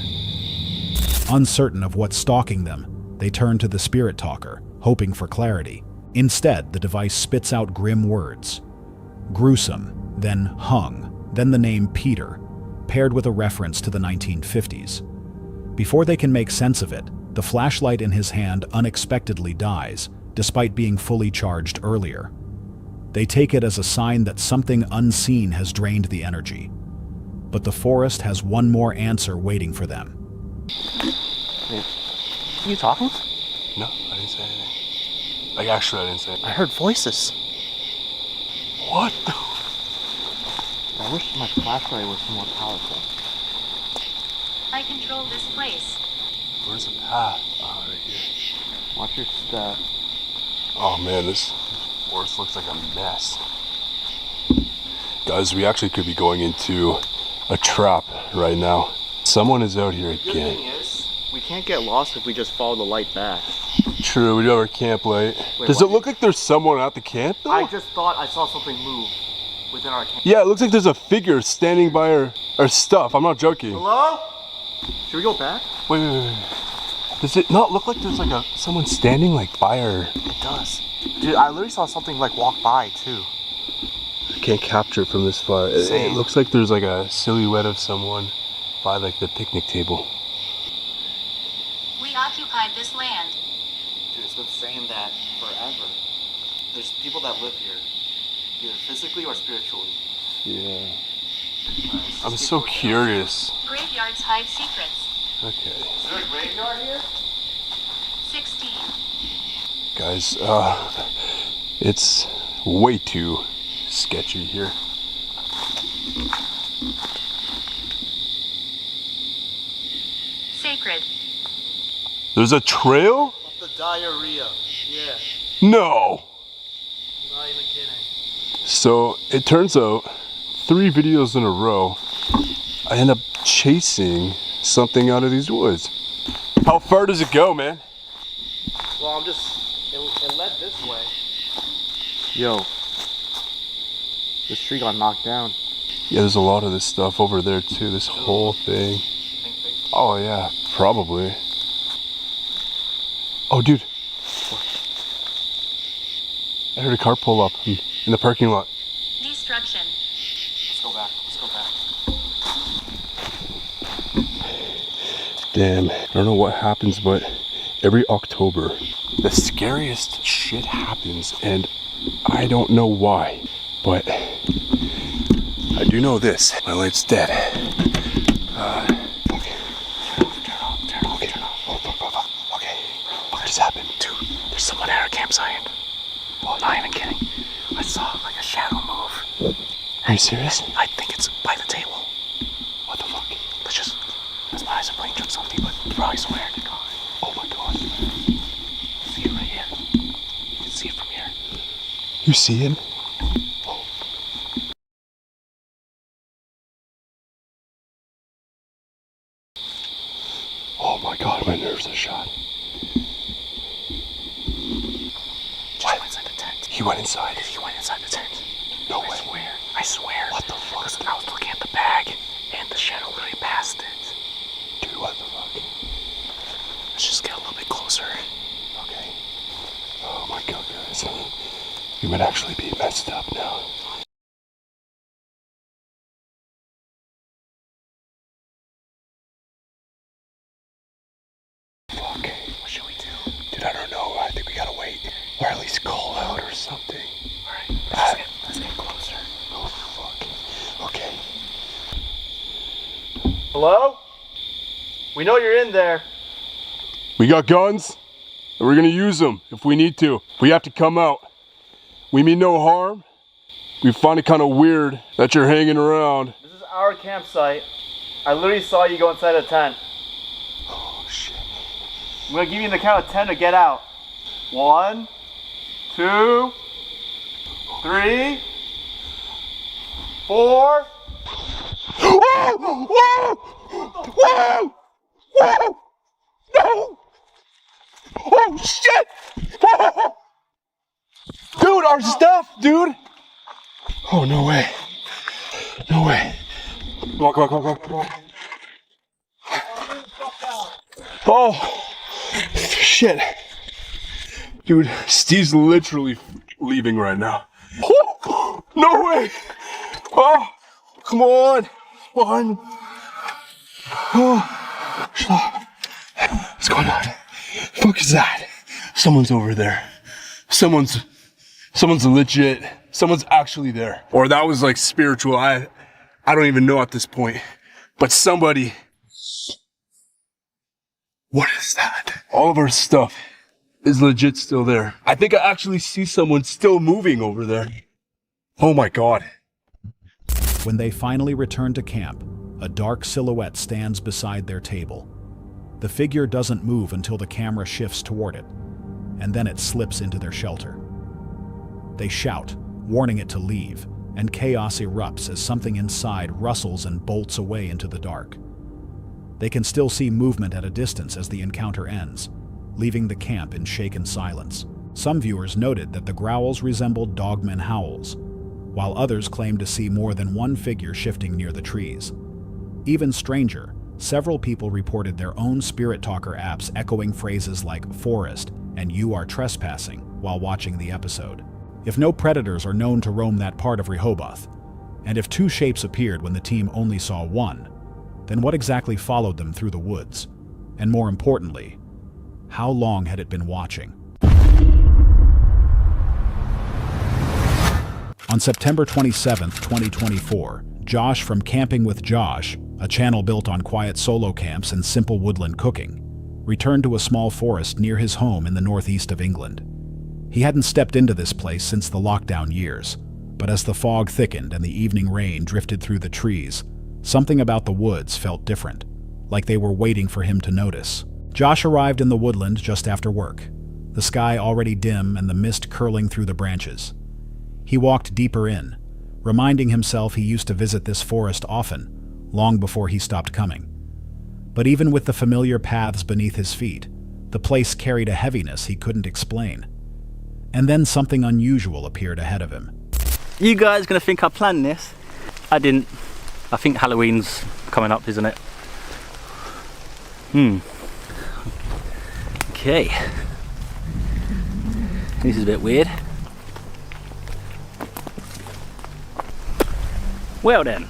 [SPEAKER 1] Uncertain of what's stalking them, they turn to the spirit talker, hoping for clarity. Instead, the device spits out grim words. Gruesome, then hung, then the name Peter, paired with a reference to the 1950s. Before they can make sense of it, the flashlight in his hand unexpectedly dies, despite being fully charged earlier. They take it as a sign that something unseen has drained the energy. But the forest has one more answer waiting for them.
[SPEAKER 8] Wait, are you talking?
[SPEAKER 7] No, I didn't say anything. Like, actually, I didn't say anything.
[SPEAKER 8] I heard voices.
[SPEAKER 7] What the?
[SPEAKER 8] I wish my flashlight was more powerful.
[SPEAKER 9] I control this place.
[SPEAKER 7] Where's the path? Oh, right here.
[SPEAKER 8] Watch your step.
[SPEAKER 7] Oh man, this forest looks like a mess. Guys, we actually could be going into a trap right now. Someone is out here
[SPEAKER 8] The good
[SPEAKER 7] again.
[SPEAKER 8] thing is, we can't get lost if we just follow the light back.
[SPEAKER 7] True, we do have our camp light.
[SPEAKER 8] Wait,
[SPEAKER 7] Does
[SPEAKER 8] what?
[SPEAKER 7] it look like there's someone at the camp though?
[SPEAKER 8] I just thought I saw something move within our camp.
[SPEAKER 7] Yeah, it looks like there's a figure standing by our stuff. I'm not joking.
[SPEAKER 8] Hello? Should we go back?
[SPEAKER 7] Wait. Does it not look like there's like someone standing like by her?
[SPEAKER 8] It does. Dude, I literally saw something like walk by too.
[SPEAKER 7] I can't capture it from this far. It looks like there's like a silhouette of someone by like the picnic table.
[SPEAKER 9] We occupied this land.
[SPEAKER 8] Dude, it's been saying that forever. There's people that live here, either physically or spiritually.
[SPEAKER 7] Yeah. I'm so curious.
[SPEAKER 9] Graveyards hide secrets.
[SPEAKER 7] Okay.
[SPEAKER 8] Is there a graveyard here?
[SPEAKER 9] 16.
[SPEAKER 7] Guys, it's way too sketchy here.
[SPEAKER 9] Sacred.
[SPEAKER 7] There's a trail?
[SPEAKER 8] Of the diarrhea. Yeah.
[SPEAKER 7] No!
[SPEAKER 8] Not even kidding.
[SPEAKER 7] So it turns out 3 videos in a row, I end up chasing something out of these woods. How far does it go, man?
[SPEAKER 8] Well, it led this way. Yo. This tree got knocked down.
[SPEAKER 7] Yeah, there's a lot of this stuff over there too, this whole thing. Oh yeah, probably. Oh dude. I heard a car pull up in the parking lot.
[SPEAKER 9] Destruction.
[SPEAKER 8] Let's go back.
[SPEAKER 7] Damn, I don't know what happens, but every October, the scariest shit happens, and I don't know why, but I do know this. My light's dead. Okay. Turn off. Oh, fuck. Okay. What just happened?
[SPEAKER 8] Dude, there's someone at our campsite. Well, not even kidding. I saw like a shadow move.
[SPEAKER 7] Are you serious?
[SPEAKER 8] I think it's by the table.
[SPEAKER 7] What the fuck?
[SPEAKER 8] That's my eyes are playing tricks on me, but bro, I swear to God.
[SPEAKER 7] Oh my god.
[SPEAKER 8] See it right here. You can see it from here.
[SPEAKER 7] You see him? Oh my god, my nerves are shot.
[SPEAKER 8] Just went inside the tent.
[SPEAKER 7] He went inside.
[SPEAKER 8] He went inside the tent.
[SPEAKER 7] No way.
[SPEAKER 8] I swear.
[SPEAKER 7] What the fuck?
[SPEAKER 8] Because I was looking at the bag, and the shadow literally passed it.
[SPEAKER 7] Dude, what the fuck?
[SPEAKER 8] Let's just get a little bit closer.
[SPEAKER 7] Okay. Oh my god, guys. We might actually be messed up now. Fuck.
[SPEAKER 8] What should we do?
[SPEAKER 7] Dude, I don't know. I think we gotta wait. Or at least call out or something.
[SPEAKER 8] Alright, let's get closer.
[SPEAKER 7] Oh fuck. Okay.
[SPEAKER 8] Hello? We know you're in there.
[SPEAKER 7] We got guns, and we're gonna use them if we need to. We have to come out. We mean no harm. We find it kind of weird that you're hanging around.
[SPEAKER 8] This is our campsite. I literally saw you go inside a tent.
[SPEAKER 7] Oh shit.
[SPEAKER 8] I'm gonna give you the count of 10 to get out. 1, 2, 3, 4.
[SPEAKER 7] Whoa! Whoa! Whoa! Whoa! No! Oh shit! Whoa! Dude, our stuff, dude! Oh, no way. No way. Come on, come on, come on, come on. Oh, shit. Dude, Steve's literally leaving right now. Oh, no way. Oh, come on. One. Oh, stop. What's going on? The fuck is that? Someone's over there. Someone's legit. Someone's actually there. Or that was like spiritual. I don't even know at this point. But somebody. What is that? All of our stuff is legit still there. I think I actually see someone still moving over there. Oh my God.
[SPEAKER 1] When they finally return to camp, a dark silhouette stands beside their table. The figure doesn't move until the camera shifts toward it, and then it slips into their shelter. They shout, warning it to leave, and chaos erupts as something inside rustles and bolts away into the dark. They can still see movement at a distance as the encounter ends, leaving the camp in shaken silence. Some viewers noted that the growls resembled dogman howls, while others claimed to see more than one figure shifting near the trees. Even stranger, several people reported their own Spirit Talker apps echoing phrases like "forest" and "you are trespassing" while watching the episode. If no predators are known to roam that part of Rehoboth, and if two shapes appeared when the team only saw one, then what exactly followed them through the woods? And more importantly, how long had it been watching? On September 27, 2024, Josh from Camping with Josh, a channel built on quiet solo camps and simple woodland cooking, returned to a small forest near his home in the northeast of England. He hadn't stepped into this place since the lockdown years, but as the fog thickened and the evening rain drifted through the trees, something about the woods felt different, like they were waiting for him to notice. Josh arrived in the woodland just after work, the sky already dim and the mist curling through the branches. He walked deeper in, reminding himself he used to visit this forest often, long before he stopped coming. But even with the familiar paths beneath his feet, the place carried a heaviness he couldn't explain. And then something unusual appeared ahead of him.
[SPEAKER 11] You guys gonna think I planned this? I didn't. I think Halloween's coming up, isn't it? Okay. This is a bit weird. Well then.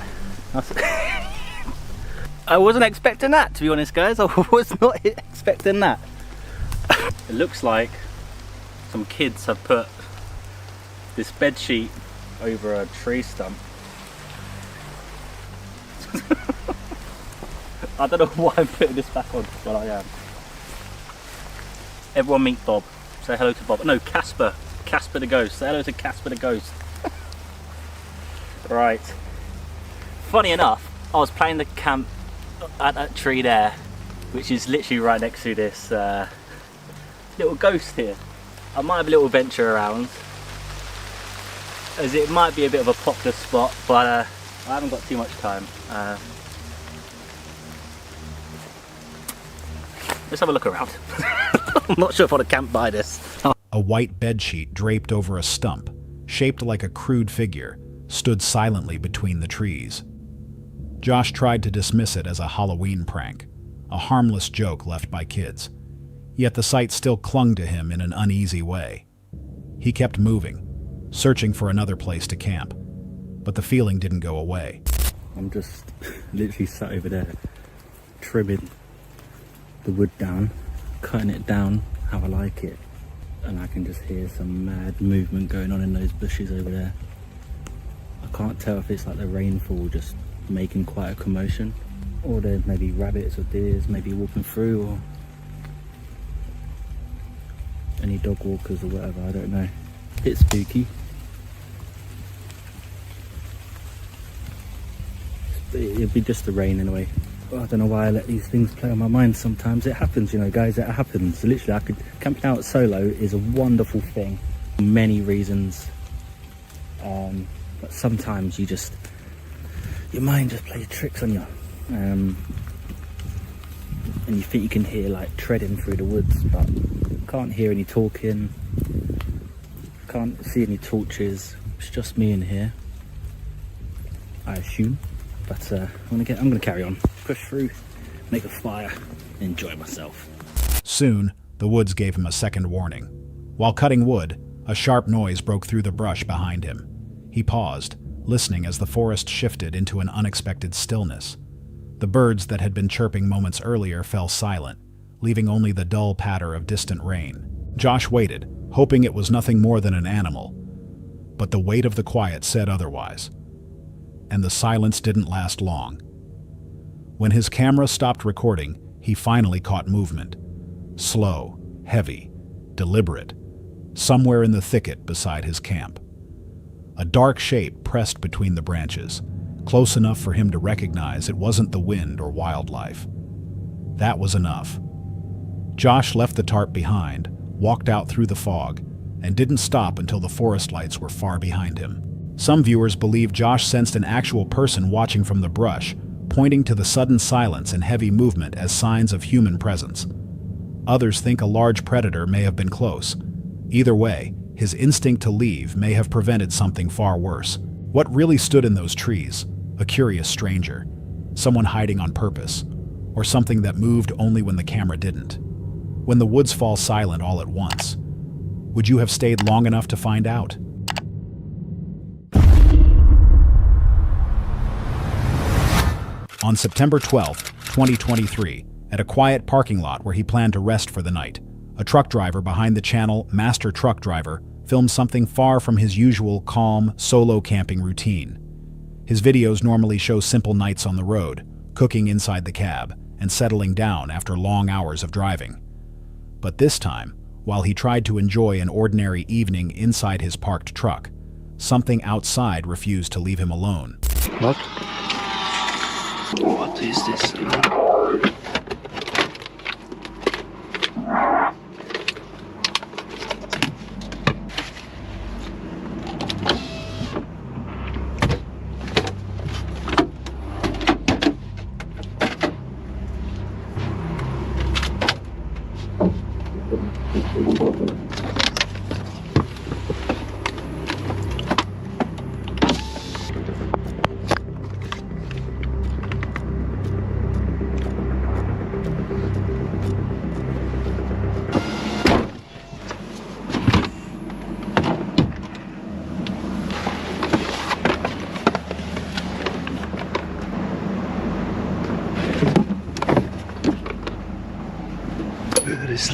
[SPEAKER 11] I wasn't expecting that, to be honest, guys. I was not expecting that. It looks like some kids have put this bed sheet over a tree stump. I don't know why I'm putting this back on, but I am. Everyone meet Bob. Say hello to Bob. No, Casper. Casper the ghost. Say hello to Casper the ghost. Right. Funny enough, I was playing the camp at that tree there, which is literally right next to this little ghost here. I might have a little venture around, as it might be a bit of a popular spot, but I haven't got too much time. Let's have a look around. I'm not sure if I want to camp by this.
[SPEAKER 1] A white bedsheet draped over a stump, shaped like a crude figure, stood silently between the trees. Josh tried to dismiss it as a Halloween prank, a harmless joke left by kids. Yet the sight still clung to him in an uneasy way. He kept moving, searching for another place to camp, but the feeling didn't go away.
[SPEAKER 11] I'm just literally sat over there, trimming the wood down, cutting it down how I like it, and I can just hear some mad movement going on in those bushes over there. I can't tell if it's like the rainfall just making quite a commotion, or there's maybe rabbits or deers maybe walking through, or any dog walkers or whatever, I don't know. It's spooky. it'd be just the rain anyway. I don't know why I let these things play on my mind sometimes. It happens, you know, guys, it happens. Literally, camping out solo is a wonderful thing. Many reasons. But sometimes your mind just plays tricks on you. And you think you can hear like treading through the woods, but can't hear any talking, can't see any torches. It's just me in here, I assume. But I'm gonna carry on, push through, make a fire, enjoy myself.
[SPEAKER 1] Soon, the woods gave him a second warning. While cutting wood, a sharp noise broke through the brush behind him. He paused, listening as the forest shifted into an unexpected stillness. The birds that had been chirping moments earlier fell silent, leaving only the dull patter of distant rain. Josh waited, hoping it was nothing more than an animal. But the weight of the quiet said otherwise. And the silence didn't last long. When his camera stopped recording, he finally caught movement. Slow, heavy, deliberate, somewhere in the thicket beside his camp. A dark shape pressed between the branches, close enough for him to recognize it wasn't the wind or wildlife. That was enough. Josh left the tarp behind, walked out through the fog, and didn't stop until the forest lights were far behind him. Some viewers believe Josh sensed an actual person watching from the brush, pointing to the sudden silence and heavy movement as signs of human presence. Others think a large predator may have been close. Either way, his instinct to leave may have prevented something far worse. What really stood in those trees? A curious stranger, someone hiding on purpose, or something that moved only when the camera didn't. When the woods fall silent all at once, would you have stayed long enough to find out? On September 12, 2023, at a quiet parking lot where he planned to rest for the night, a truck driver behind the channel Master Truck Driver filmed something far from his usual calm, solo camping routine. His videos normally show simple nights on the road, cooking inside the cab, and settling down after long hours of driving. But this time, while he tried to enjoy an ordinary evening inside his parked truck, something outside refused to leave him alone.
[SPEAKER 11] What? What is this?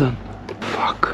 [SPEAKER 12] Island. Fuck.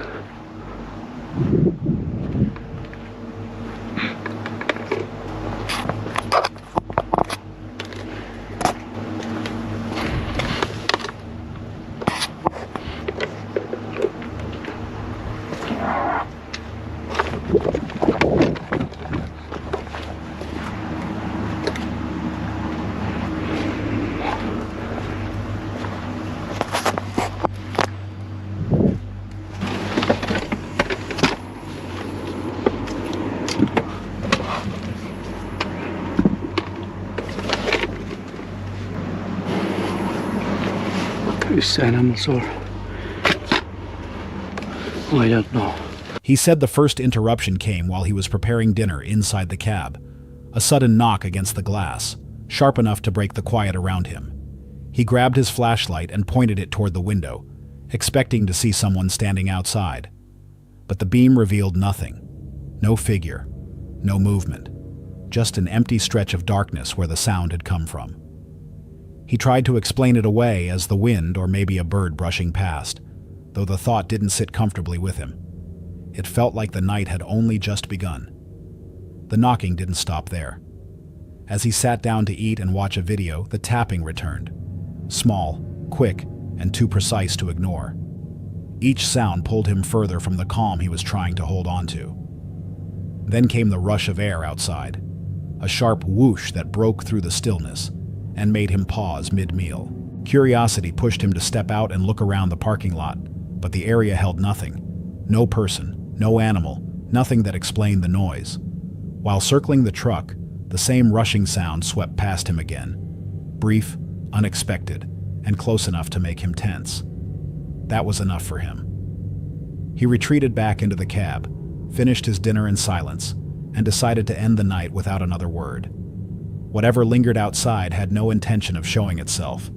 [SPEAKER 12] Whose animals are? I don't know.
[SPEAKER 1] He said the first interruption came while he was preparing dinner inside the cab. A sudden knock against the glass, sharp enough to break the quiet around him. He grabbed his flashlight and pointed it toward the window, expecting to see someone standing outside. But the beam revealed nothing. No figure, no movement. Just an empty stretch of darkness where the sound had come from. He tried to explain it away as the wind or maybe a bird brushing past, though the thought didn't sit comfortably with him. It felt like the night had only just begun. The knocking didn't stop there. As he sat down to eat and watch a video, the tapping returned. Small, quick, and too precise to ignore. Each sound pulled him further from the calm he was trying to hold on to. Then came the rush of air outside, a sharp whoosh that broke through the stillness, and made him pause mid-meal. Curiosity pushed him to step out and look around the parking lot, but the area held nothing. No person, no animal, nothing that explained the noise. While circling the truck, the same rushing sound swept past him again. Brief, unexpected, and close enough to make him tense. That was enough for him. He retreated back into the cab, finished his dinner in silence, and decided to end the night without another word. Whatever lingered outside had no intention of showing itself,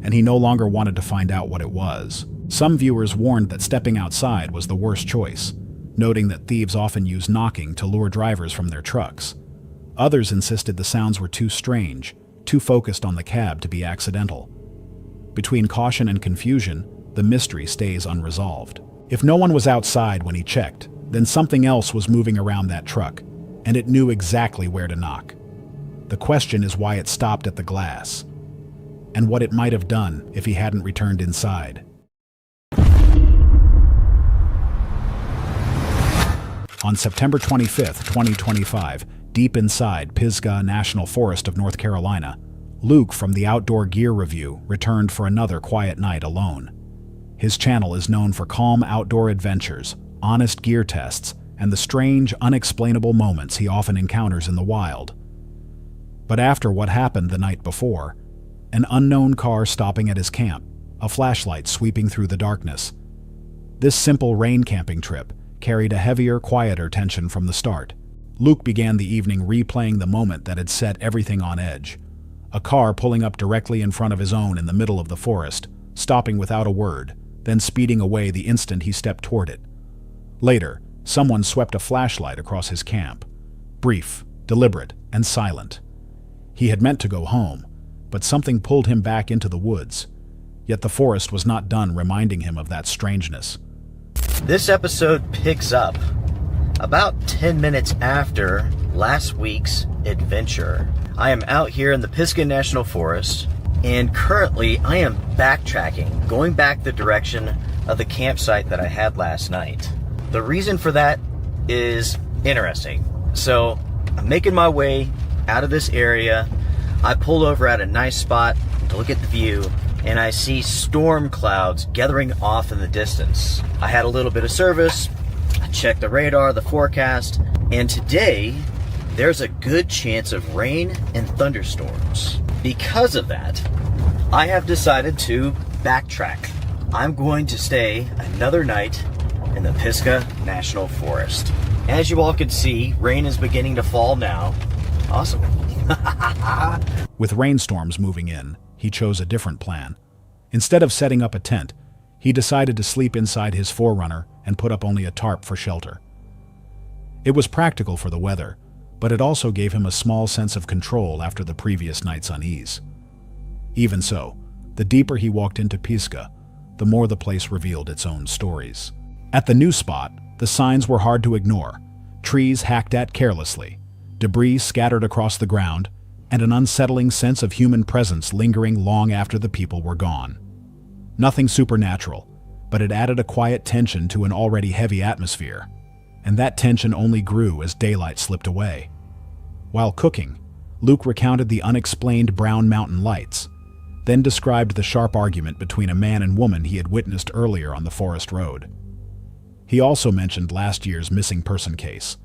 [SPEAKER 1] and he no longer wanted to find out what it was. Some viewers warned that stepping outside was the worst choice, noting that thieves often use knocking to lure drivers from their trucks. Others insisted the sounds were too strange, too focused on the cab to be accidental. Between caution and confusion, the mystery stays unresolved. If no one was outside when he checked, then something else was moving around that truck, and it knew exactly where to knock. The question is why it stopped at the glass, and what it might have done if he hadn't returned inside. On September 25, 2025, deep inside Pisgah National Forest of North Carolina, Luke from the Outdoor Gear Review returned for another quiet night alone. His channel is known for calm outdoor adventures, honest gear tests, and the strange, unexplainable moments he often encounters in the wild. But after what happened the night before, an unknown car stopping at his camp, a flashlight sweeping through the darkness, this simple rain camping trip carried a heavier, quieter tension from the start. Luke began the evening replaying the moment that had set everything on edge. A car pulling up directly in front of his own in the middle of the forest, stopping without a word, then speeding away the instant he stepped toward it. Later, someone swept a flashlight across his camp. Brief, deliberate, and silent. He had meant to go home, but something pulled him back into the woods. Yet the forest was not done reminding him of that strangeness.
[SPEAKER 13] This episode picks up about 10 minutes after last week's adventure. I am out here in the Pisgah National Forest, and currently I am backtracking, going back the direction of the campsite that I had last night. The reason for that is interesting. So I'm making my way out of this area. I pull over at a nice spot to look at the view, and I see storm clouds gathering off in the distance. I had a little bit of service. I checked the radar, the forecast, and today there's a good chance of rain and thunderstorms. Because of that, I have decided to backtrack. I'm going to stay another night in the Pisgah National Forest. As you all can see, rain is beginning to fall now. Awesome.
[SPEAKER 1] With rainstorms moving in, he chose a different plan. Instead of setting up a tent, he decided to sleep inside his 4Runner and put up only a tarp for shelter. It was practical for the weather, but it also gave him a small sense of control after the previous night's unease. Even so, the deeper he walked into Pisgah, the more the place revealed its own stories. At the new spot, the signs were hard to ignore. Trees hacked at carelessly, debris scattered across the ground, and an unsettling sense of human presence lingering long after the people were gone. Nothing supernatural, but it added a quiet tension to an already heavy atmosphere, and that tension only grew as daylight slipped away. While cooking, Luke recounted the unexplained brown mountain lights, then described the sharp argument between a man and woman he had witnessed earlier on the forest road. He also mentioned last year's missing person case,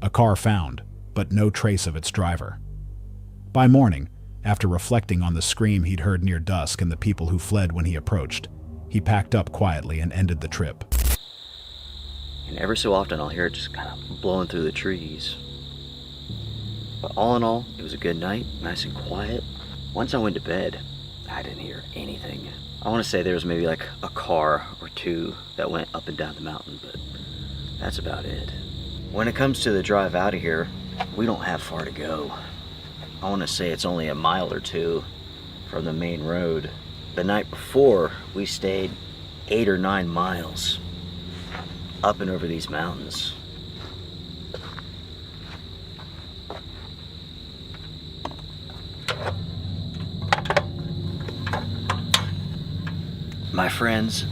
[SPEAKER 1] a car found, but no trace of its driver. By morning, after reflecting on the scream he'd heard near dusk and the people who fled when he approached, he packed up quietly and ended the trip.
[SPEAKER 13] And every so often I'll hear it just kind of blowing through the trees. But all in all, it was a good night, nice and quiet. Once I went to bed, I didn't hear anything. I want to say there was maybe like a car or two that went up and down the mountain, but that's about it. When it comes to the drive out of here, we don't have far to go. I want to say it's only a mile or two from the main road. The night before, we stayed 8 or 9 miles up and over these mountains. My friends,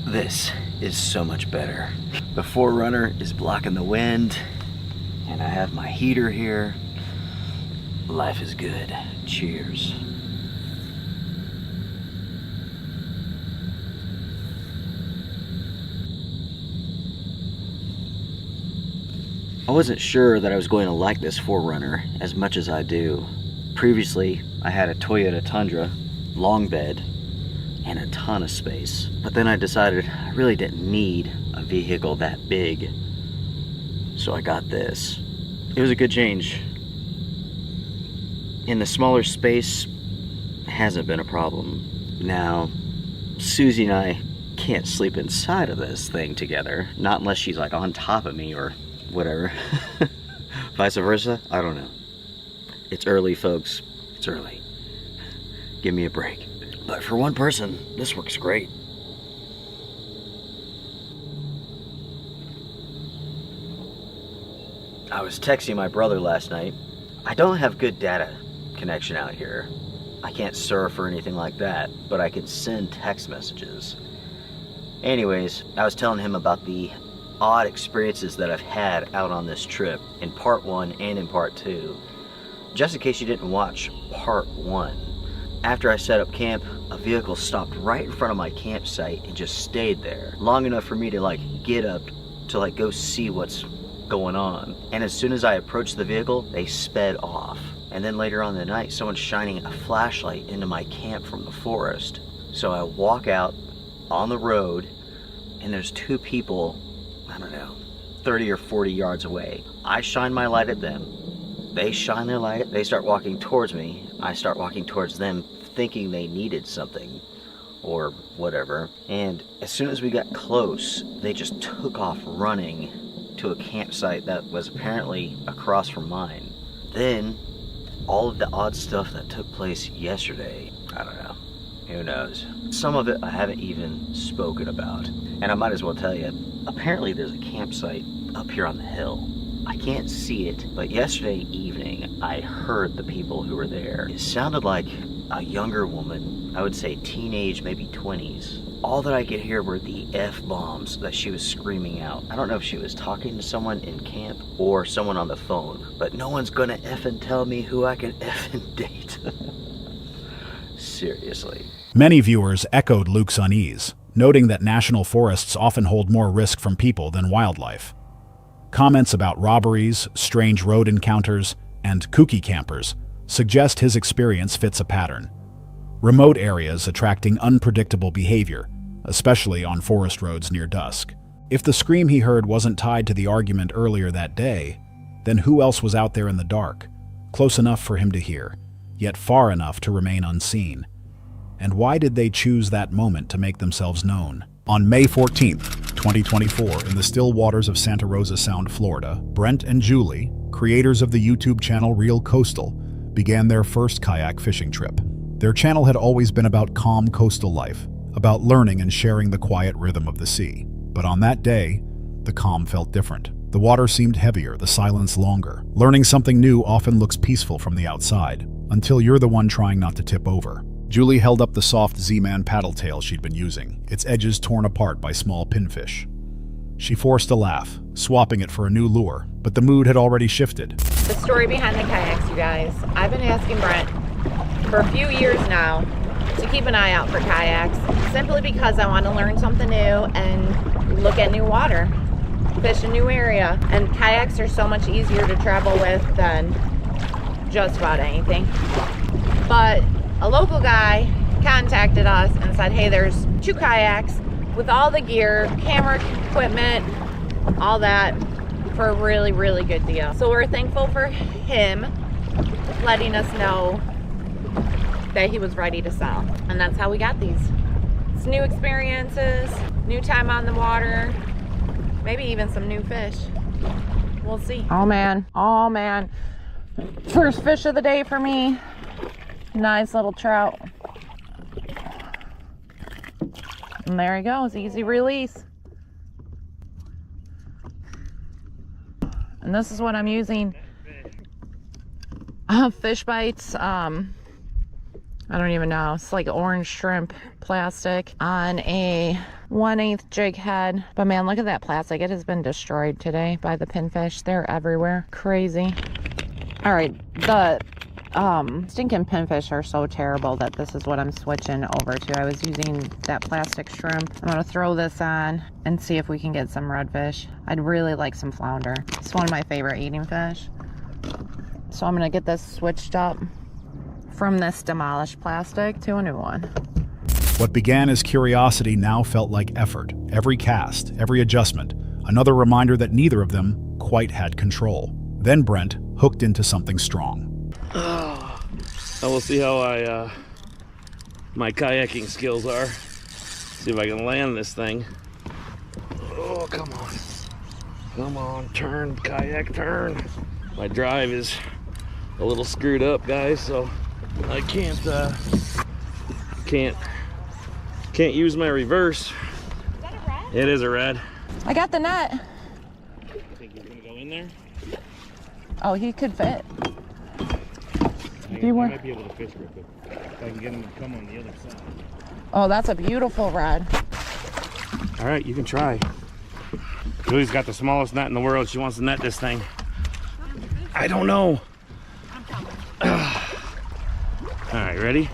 [SPEAKER 13] this is so much better. The 4Runner is blocking the wind, and I have my heater here. Life is good. Cheers. I wasn't sure that I was going to like this 4Runner as much as I do. Previously, I had a Toyota Tundra, long bed, and a ton of space. But then I decided I really didn't need a vehicle that big. So I got this. It was a good change. In the smaller space, hasn't been a problem. Now, Susie and I can't sleep inside of this thing together. Not unless she's like on top of me or whatever. Vice versa, I don't know. It's early, folks. It's early. Give me a break. But for one person, this works great. I was texting my brother last night. I don't have good data connection out here. I can't surf or anything like that, but I can send text messages. Anyways, I was telling him about the odd experiences that I've had out on this trip in part 1 and in part 2. Just in case you didn't watch part 1. After I set up camp, a vehicle stopped right in front of my campsite and just stayed there long enough for me to like get up to like go see what's going on. And as soon as I approached the vehicle, they sped off. And then later on in the night, someone's shining a flashlight into my camp from the forest. So I walk out on the road and there's 2 people, I don't know, 30 or 40 yards away. I shine my light at them. They shine their light, they start walking towards me. I start walking towards them thinking they needed something or whatever. And as soon as we got close, they just took off running to a campsite that was apparently across from mine. Then, all of the odd stuff that took place yesterday, I don't know, who knows. Some of it I haven't even spoken about. And I might as well tell you, apparently there's a campsite up here on the hill. I can't see it, but yesterday evening I heard the people who were there. It sounded like a younger woman, I would say teenage, maybe 20s. All that I could hear were the F-bombs that she was screaming out. I don't know if she was talking to someone in camp or someone on the phone, but no one's gonna effing tell me who I can effing date. Seriously.
[SPEAKER 1] Many viewers echoed Luke's unease, noting that national forests often hold more risk from people than wildlife. Comments about robberies, strange road encounters, and kooky campers suggest his experience fits a pattern. Remote areas attracting unpredictable behavior, especially on forest roads near dusk. If the scream he heard wasn't tied to the argument earlier that day, then who else was out there in the dark, close enough for him to hear, yet far enough to remain unseen? And why did they choose that moment to make themselves known? On May 14th, 2024, in the still waters of Santa Rosa Sound, Florida, Brent and Julie, creators of the YouTube channel Real Coastal, began their first kayak fishing trip. Their channel had always been about calm coastal life, about learning and sharing the quiet rhythm of the sea. But on that day, the calm felt different. The water seemed heavier, the silence longer. Learning something new often looks peaceful from the outside, until you're the one trying not to tip over. Julie held up the soft Z-Man paddle tail she'd been using, its edges torn apart by small pinfish. She forced a laugh, swapping it for a new lure, but the mood had already shifted.
[SPEAKER 14] The story behind the kayaks, you guys. I've been asking Brent for a few years now to keep an eye out for kayaks, simply because I want to learn something new and look at new water, fish a new area. And kayaks are so much easier to travel with than just about anything. But a local guy contacted us and said, hey, there's 2 kayaks with all the gear, camera equipment, all that, for a really, really good deal. So we're thankful for him letting us know that he was ready to sell. And that's how we got these. It's new experiences, new time on the water, maybe even some new fish. We'll see. Oh man, first fish of the day for me. Nice little trout. And there he goes, easy release. And this is what I'm using. Fish bites, I don't even know, it's like orange shrimp plastic on a 1/8 jig head. But man, look at that plastic. It has been destroyed today by the pinfish. They're everywhere. Crazy. All right, the Stinking pinfish are so terrible that this is what I'm switching over to. I was using that plastic shrimp. I'm gonna throw this on and see if we can get some redfish. I'd really like some flounder. It's one of my favorite eating fish. So I'm gonna get this switched up from this demolished plastic to a new one.
[SPEAKER 1] What began as curiosity now felt like effort. Every cast, every adjustment, another reminder that neither of them quite had control. Then Brent hooked into something strong.
[SPEAKER 15] I will see how my kayaking skills are. See if I can land this thing. Oh, come on. Come on, turn, kayak, turn. My drive is a little screwed up, guys, so I can't use my reverse. Is that a red? It is a red.
[SPEAKER 14] I got the net.
[SPEAKER 15] You think he's gonna go in there?
[SPEAKER 14] Oh, he could fit.
[SPEAKER 15] I might be able to fish real quick. If I can get him to come on the other side.
[SPEAKER 14] Oh, that's a beautiful rod.
[SPEAKER 15] All right, you can try. Julie's got the smallest net in the world. She wants to net this thing. I don't know.
[SPEAKER 14] I'm coming.
[SPEAKER 15] All right, ready?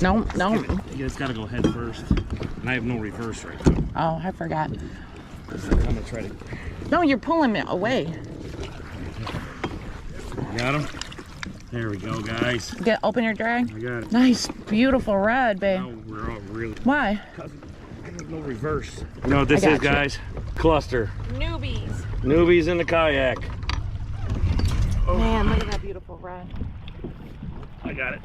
[SPEAKER 14] No, no.
[SPEAKER 15] It's got to go head first. And I have no reverse right now.
[SPEAKER 14] Oh, I forgot.
[SPEAKER 15] I'm going to try to...
[SPEAKER 14] No, you're pulling it away.
[SPEAKER 15] Got him? There we go, guys.
[SPEAKER 14] Open your drag.
[SPEAKER 15] I got it.
[SPEAKER 14] Nice, beautiful red, babe.
[SPEAKER 15] Now we're all really...
[SPEAKER 14] Why?
[SPEAKER 15] Because I have no reverse. You know what this is, guys? Cluster.
[SPEAKER 14] Newbies.
[SPEAKER 15] Newbies in the kayak.
[SPEAKER 14] Oh. Man, look at that beautiful red.
[SPEAKER 15] I got it.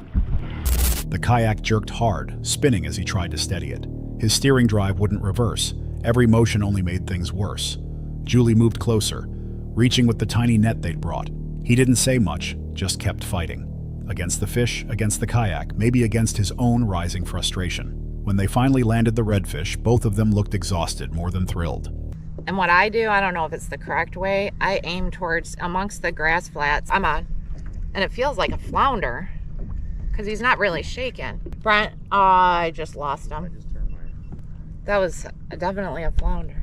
[SPEAKER 1] The kayak jerked hard, spinning as he tried to steady it. His steering drive wouldn't reverse. Every motion only made things worse. Julie moved closer, reaching with the tiny net they'd brought. He didn't say much, just kept fighting. Against the fish, against the kayak, maybe against his own rising frustration. When they finally landed the redfish, both of them looked exhausted more than thrilled.
[SPEAKER 14] And what I do, I don't know if it's the correct way, I aim towards amongst the grass flats. I'm on. And it feels like a flounder because he's not really shaking. Brent, I just lost him. That was definitely a flounder.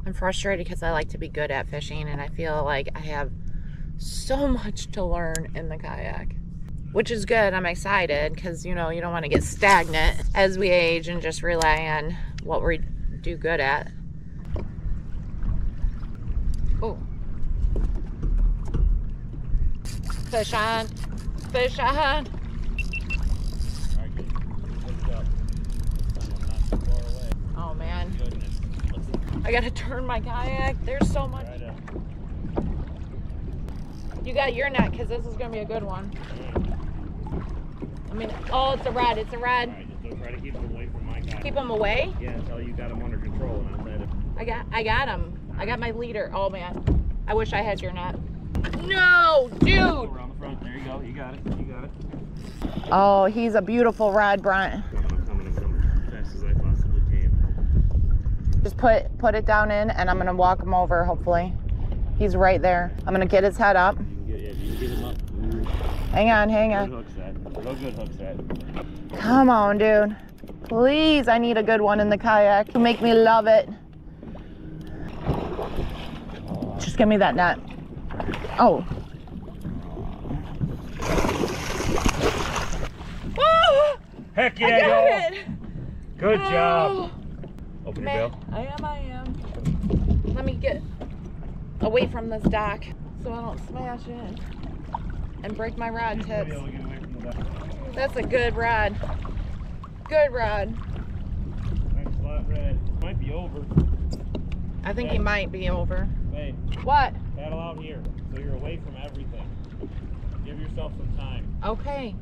[SPEAKER 14] I'm frustrated because I like to be good at fishing and I feel like I have so much to learn in the kayak, which is good. I'm excited because, you know, you don't want to get stagnant as we age and just rely on what we do good at. Oh. Fish on. Fish on. Oh, man. I gotta turn my kayak. There's so much. You got your net because this is gonna be a good one. I mean, oh, it's a red. It's a red.
[SPEAKER 15] All right, just try to keep him away from my kayak.
[SPEAKER 14] Keep him away?
[SPEAKER 15] Yeah, until you got him under control and I'll let him.
[SPEAKER 14] I got him. I got my leader. Oh, man. I wish I had your net. No, dude.
[SPEAKER 15] Around the front. There you go. You got it. You got it.
[SPEAKER 14] Oh, he's a beautiful red, Brent.
[SPEAKER 15] I'm coming as fast as I possibly can.
[SPEAKER 14] Just put it down in and I'm gonna walk him over, hopefully. He's right there. I'm gonna get his head up.
[SPEAKER 15] You can get him up.
[SPEAKER 14] Hang on, hang on.
[SPEAKER 15] Good hook set. Real good hook set.
[SPEAKER 14] Come on, dude. Please, I need a good one in the kayak to make me love it. Just give me that net. Oh.
[SPEAKER 15] Heck yeah,
[SPEAKER 14] I got
[SPEAKER 15] y'all.
[SPEAKER 14] it.
[SPEAKER 15] Good job. Open your bill.
[SPEAKER 14] I am. Let me get away from this dock so I don't smash in and break my rod tips. That's a good rod. Good rod.
[SPEAKER 15] Nice flat red. Might be over.
[SPEAKER 14] I think he might be over.
[SPEAKER 15] Hey.
[SPEAKER 14] What?
[SPEAKER 15] Paddle out here so you're away from everything. Give yourself some time.
[SPEAKER 14] Okay.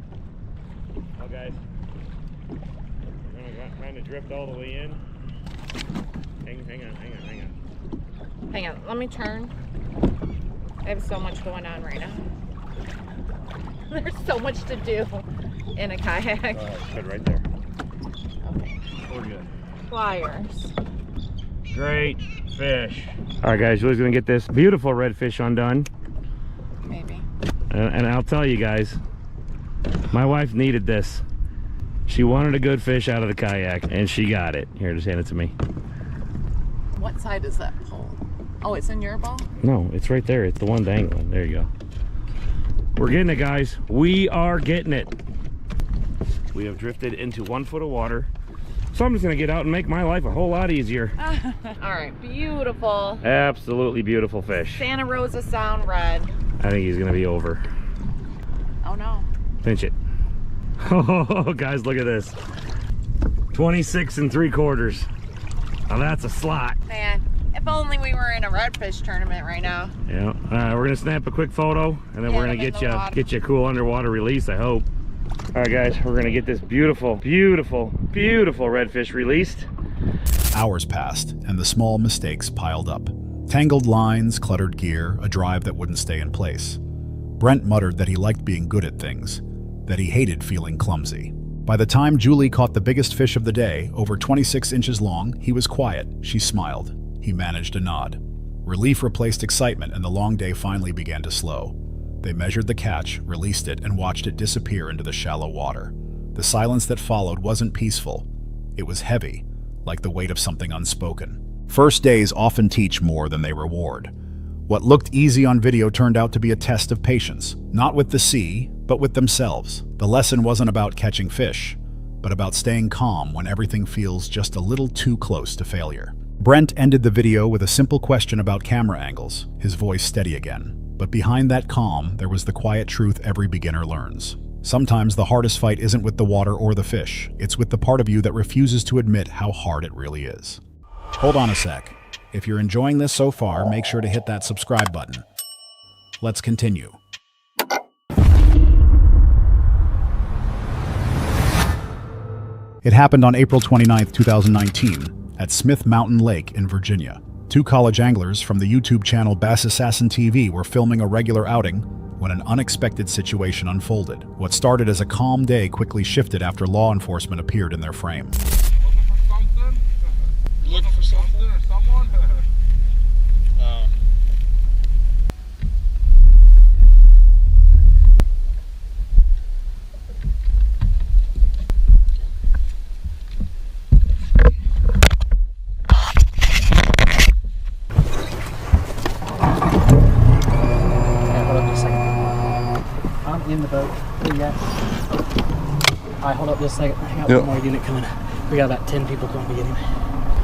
[SPEAKER 15] Well, guys, we're gonna kind of drift all the way in. Hang on.
[SPEAKER 14] Hang on. Let me turn. I have so much going on right now. There's so much to do in a kayak.
[SPEAKER 15] Good right there.
[SPEAKER 14] Okay.
[SPEAKER 15] We're good.
[SPEAKER 14] Pliers.
[SPEAKER 15] Great fish. All right, guys, Julie's gonna get this beautiful redfish undone.
[SPEAKER 14] Maybe.
[SPEAKER 15] And I'll tell you guys, my wife needed this. She wanted a good fish out of the kayak, and she got it. Here, just hand it to me.
[SPEAKER 14] What side is that pole? Oh, it's in your bowl?
[SPEAKER 15] No, it's right there. It's the one dangling. There you go. We're getting it, guys. We are getting it. We have drifted into 1 foot of water. So I'm just gonna get out and make my life a whole lot easier.
[SPEAKER 14] All right, beautiful.
[SPEAKER 15] Absolutely beautiful fish.
[SPEAKER 14] Santa Rosa Sound red.
[SPEAKER 15] I think he's gonna be over.
[SPEAKER 14] Oh no.
[SPEAKER 15] Pinch it. Oh, guys, look at this. 26 3/4. Now that's a slot.
[SPEAKER 14] Man, if only we were in a redfish tournament right now.
[SPEAKER 15] Yeah. All right, we're gonna snap a quick photo, and then we're gonna get you a cool underwater release, I hope. All right, guys, we're gonna get this beautiful, beautiful, beautiful redfish released.
[SPEAKER 1] Hours passed, and the small mistakes piled up. Tangled lines, cluttered gear, a drive that wouldn't stay in place. Brent muttered that he liked being good at things, that he hated feeling clumsy. By the time Julie caught the biggest fish of the day, over 26 inches long, he was quiet. She smiled. He managed a nod. Relief replaced excitement, and the long day finally began to slow. They measured the catch, released it, and watched it disappear into the shallow water. The silence that followed wasn't peaceful. It was heavy, like the weight of something unspoken. First days often teach more than they reward. What looked easy on video turned out to be a test of patience, not with the sea, but with themselves. The lesson wasn't about catching fish, but about staying calm when everything feels just a little too close to failure. Brent ended the video with a simple question about camera angles, his voice steady again. But behind that calm, there was the quiet truth every beginner learns. Sometimes the hardest fight isn't with the water or the fish, it's with the part of you that refuses to admit how hard it really is. Hold on a sec. If you're enjoying this so far, make sure to hit that subscribe button. Let's continue. It happened on April 29, 2019, at Smith Mountain Lake in Virginia. 2 college anglers from the YouTube channel Bass Assassin TV were filming a regular outing when an unexpected situation unfolded. What started as a calm day quickly shifted after law enforcement appeared in their frame.
[SPEAKER 16] Looking for something or someone?
[SPEAKER 17] In the boat. Alright, hold up just a second. I got one more unit coming. We got about 10 people going to get him.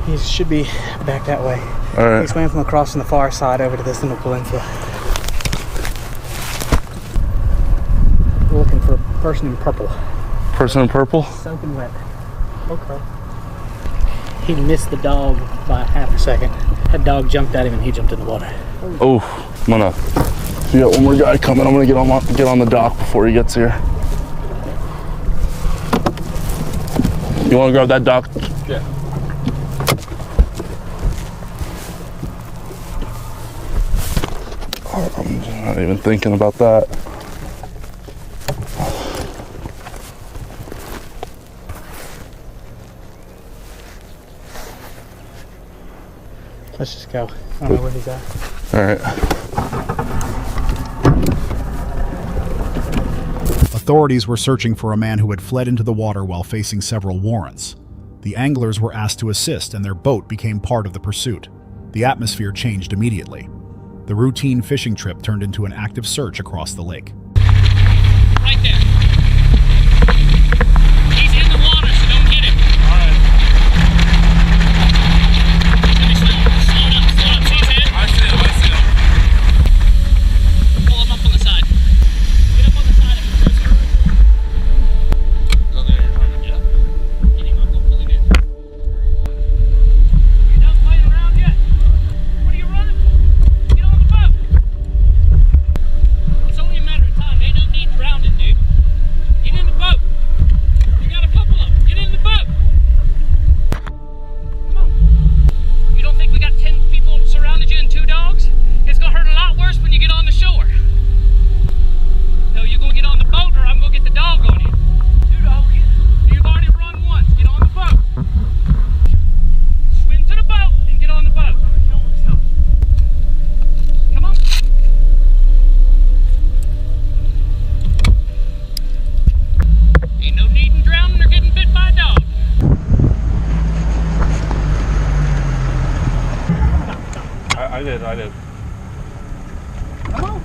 [SPEAKER 17] He should be back that way.
[SPEAKER 16] Alright.
[SPEAKER 17] He swam from across from the far side over to this little peninsula. We're looking for a person in purple.
[SPEAKER 16] Person in purple?
[SPEAKER 17] Soaking wet. Okay. He missed the dog by half a second. That dog jumped at him and he jumped in the water.
[SPEAKER 16] Oh, I'm gonna. We got one more guy coming. I'm gonna get on the dock before he gets here. You want to grab that dock?
[SPEAKER 17] Yeah.
[SPEAKER 16] Oh, I'm not even thinking about that.
[SPEAKER 17] Let's just go. I don't know where he's at.
[SPEAKER 16] All right.
[SPEAKER 1] Authorities were searching for a man who had fled into the water while facing several warrants. The anglers were asked to assist, and their boat became part of the pursuit. The atmosphere changed immediately. The routine fishing trip turned into an active search across the lake.
[SPEAKER 18] Right there. He's in the water, so don't get him. All right. Slow it up. See his head? I see him. Pull him up on the side. Get up on the side of him. Is that you're trying to get? Get him up, go pull him in. You done playing around yet? What are you running for? Get on the boat. It's only a matter of
[SPEAKER 15] excited.
[SPEAKER 17] Come on.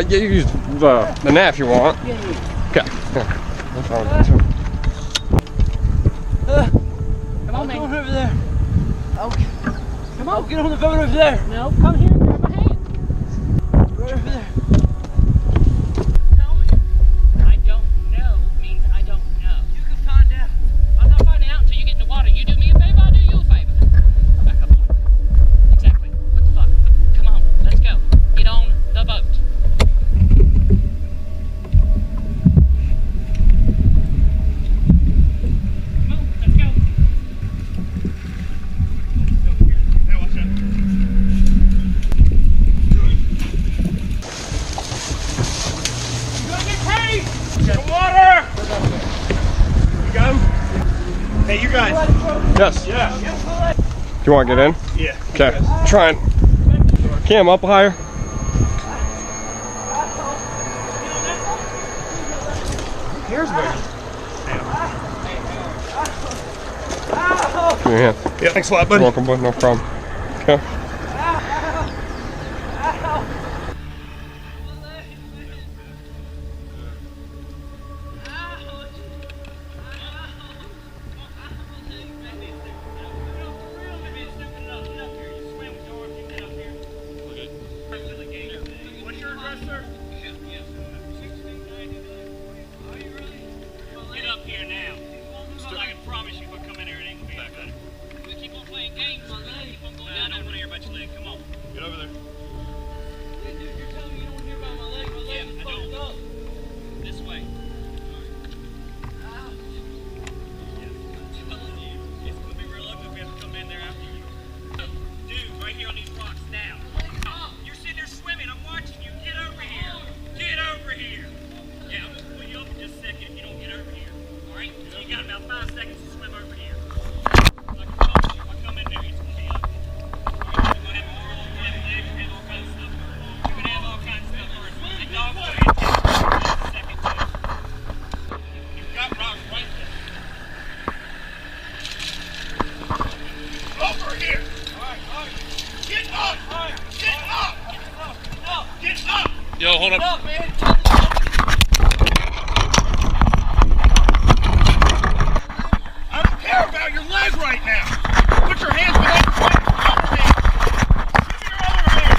[SPEAKER 19] Yeah, you can use the net if you want. Yeah. Okay. That's fine.
[SPEAKER 17] Come on, man. Go over there. Okay. Come on, get on the boat over there. No, come here and grab my hand. Right over there. Tell me. I don't know means I don't know. You can find out. I'm not finding out until you get in the water. You do me a favor, I'll do you a favor. Back up. Exactly. What the fuck? Come on, let's go. Get on the boat.
[SPEAKER 19] Hey, you guys. Yes. Yeah. Do you want to get in?
[SPEAKER 15] Yeah.
[SPEAKER 19] Okay. Trying. Cam up higher.
[SPEAKER 15] Here's where.
[SPEAKER 19] Give me your hand.
[SPEAKER 15] Yeah, thanks a lot, buddy.
[SPEAKER 19] You're welcome, bud. No problem. Okay.
[SPEAKER 18] Get up here now. I can promise you if I come in here, it ain't gonna be that good. We keep on playing games, man. Keep on going down. I don't want to hear about your leg. Come on. Get over there. Hey, dude, you're telling me you don't want to hear about my leg? My leg is fucked up. This way. Ouch. It's gonna be real ugly if we have to come in there after you. Dude, right here on these rocks now. You're sitting there swimming. I'm watching you. Get over here. Get over here. Yeah, I'm gonna pull you up in just a second if you don't get over here. Alright? So you got about 5 seconds to swim over here. Like I promise you, if I come in there, it's gonna be ugly. Alright? You're gonna have all kinds of stuff. You're gonna have all kinds of stuff first. The dog will hit you in a second too. You've got rocks right there. Over here! Alright. Get up! Get up! Get up! Yo, hold up. Get up, man! I don't care about your leg right now. Put your hands behind your back. Over me. Give me your other hand.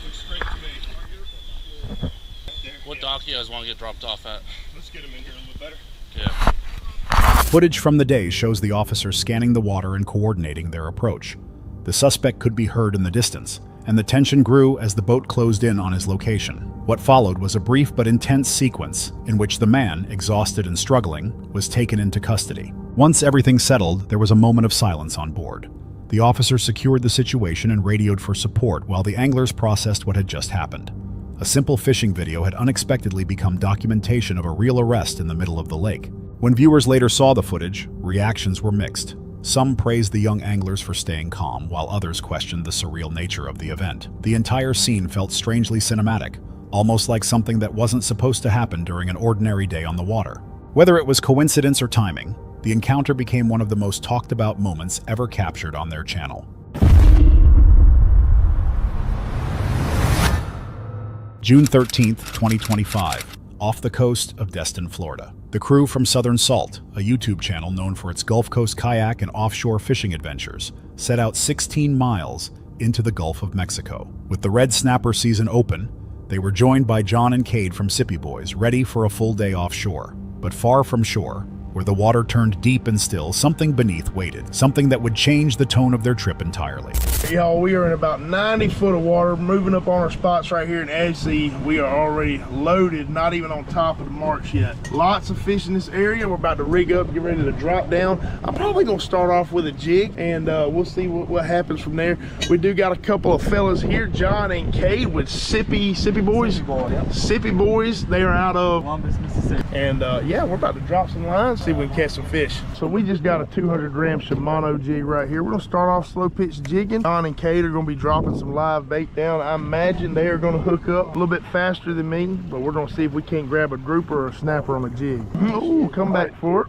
[SPEAKER 18] Look straight to me.
[SPEAKER 15] What dock you guys want to get dropped off at?
[SPEAKER 19] Let's get him in here a little bit better.
[SPEAKER 15] Yeah.
[SPEAKER 1] Footage from the day shows the officers scanning the water and coordinating their approach. The suspect could be heard in the distance, and the tension grew as the boat closed in on his location. What followed was a brief but intense sequence in which the man, exhausted and struggling, was taken into custody. Once everything settled, there was a moment of silence on board. The officers secured the situation and radioed for support while the anglers processed what had just happened. A simple fishing video had unexpectedly become documentation of a real arrest in the middle of the lake. When viewers later saw the footage, reactions were mixed. Some praised the young anglers for staying calm, while others questioned the surreal nature of the event. The entire scene felt strangely cinematic, almost like something that wasn't supposed to happen during an ordinary day on the water. Whether it was coincidence or timing, the encounter became one of the most talked about moments ever captured on their channel. June 13th, 2025. Off the coast of Destin, Florida. The crew from Southern Salt, a YouTube channel known for its Gulf Coast kayak and offshore fishing adventures, set out 16 miles into the Gulf of Mexico. With the red snapper season open, they were joined by John and Cade from Sippy Boys, ready for a full day offshore. But far from shore, where the water turned deep and still, something beneath waited, something that would change the tone of their trip entirely.
[SPEAKER 20] Y'all, we are in about 90 foot of water, moving up on our spots right here, and as you see, we are already loaded, not even on top of the marks yet. Lots of fish in this area. We're about to rig up, get ready to drop down. I'm probably gonna start off with a jig, and we'll see what happens from there. We do got a couple of fellas here, John and Cade with Sippy Boys. Sippy Boys, they are out of Columbus, Mississippi. And yeah, we're about to drop some lines, see if we can catch some fish. So we just got a 200 gram Shimano jig right here. We're gonna start off slow pitch jigging. John and Cade are gonna be dropping some live bait down. I imagine they are gonna hook up a little bit faster than me, but we're gonna see if we can't grab a grouper or a snapper on a jig. Ooh, come back for it.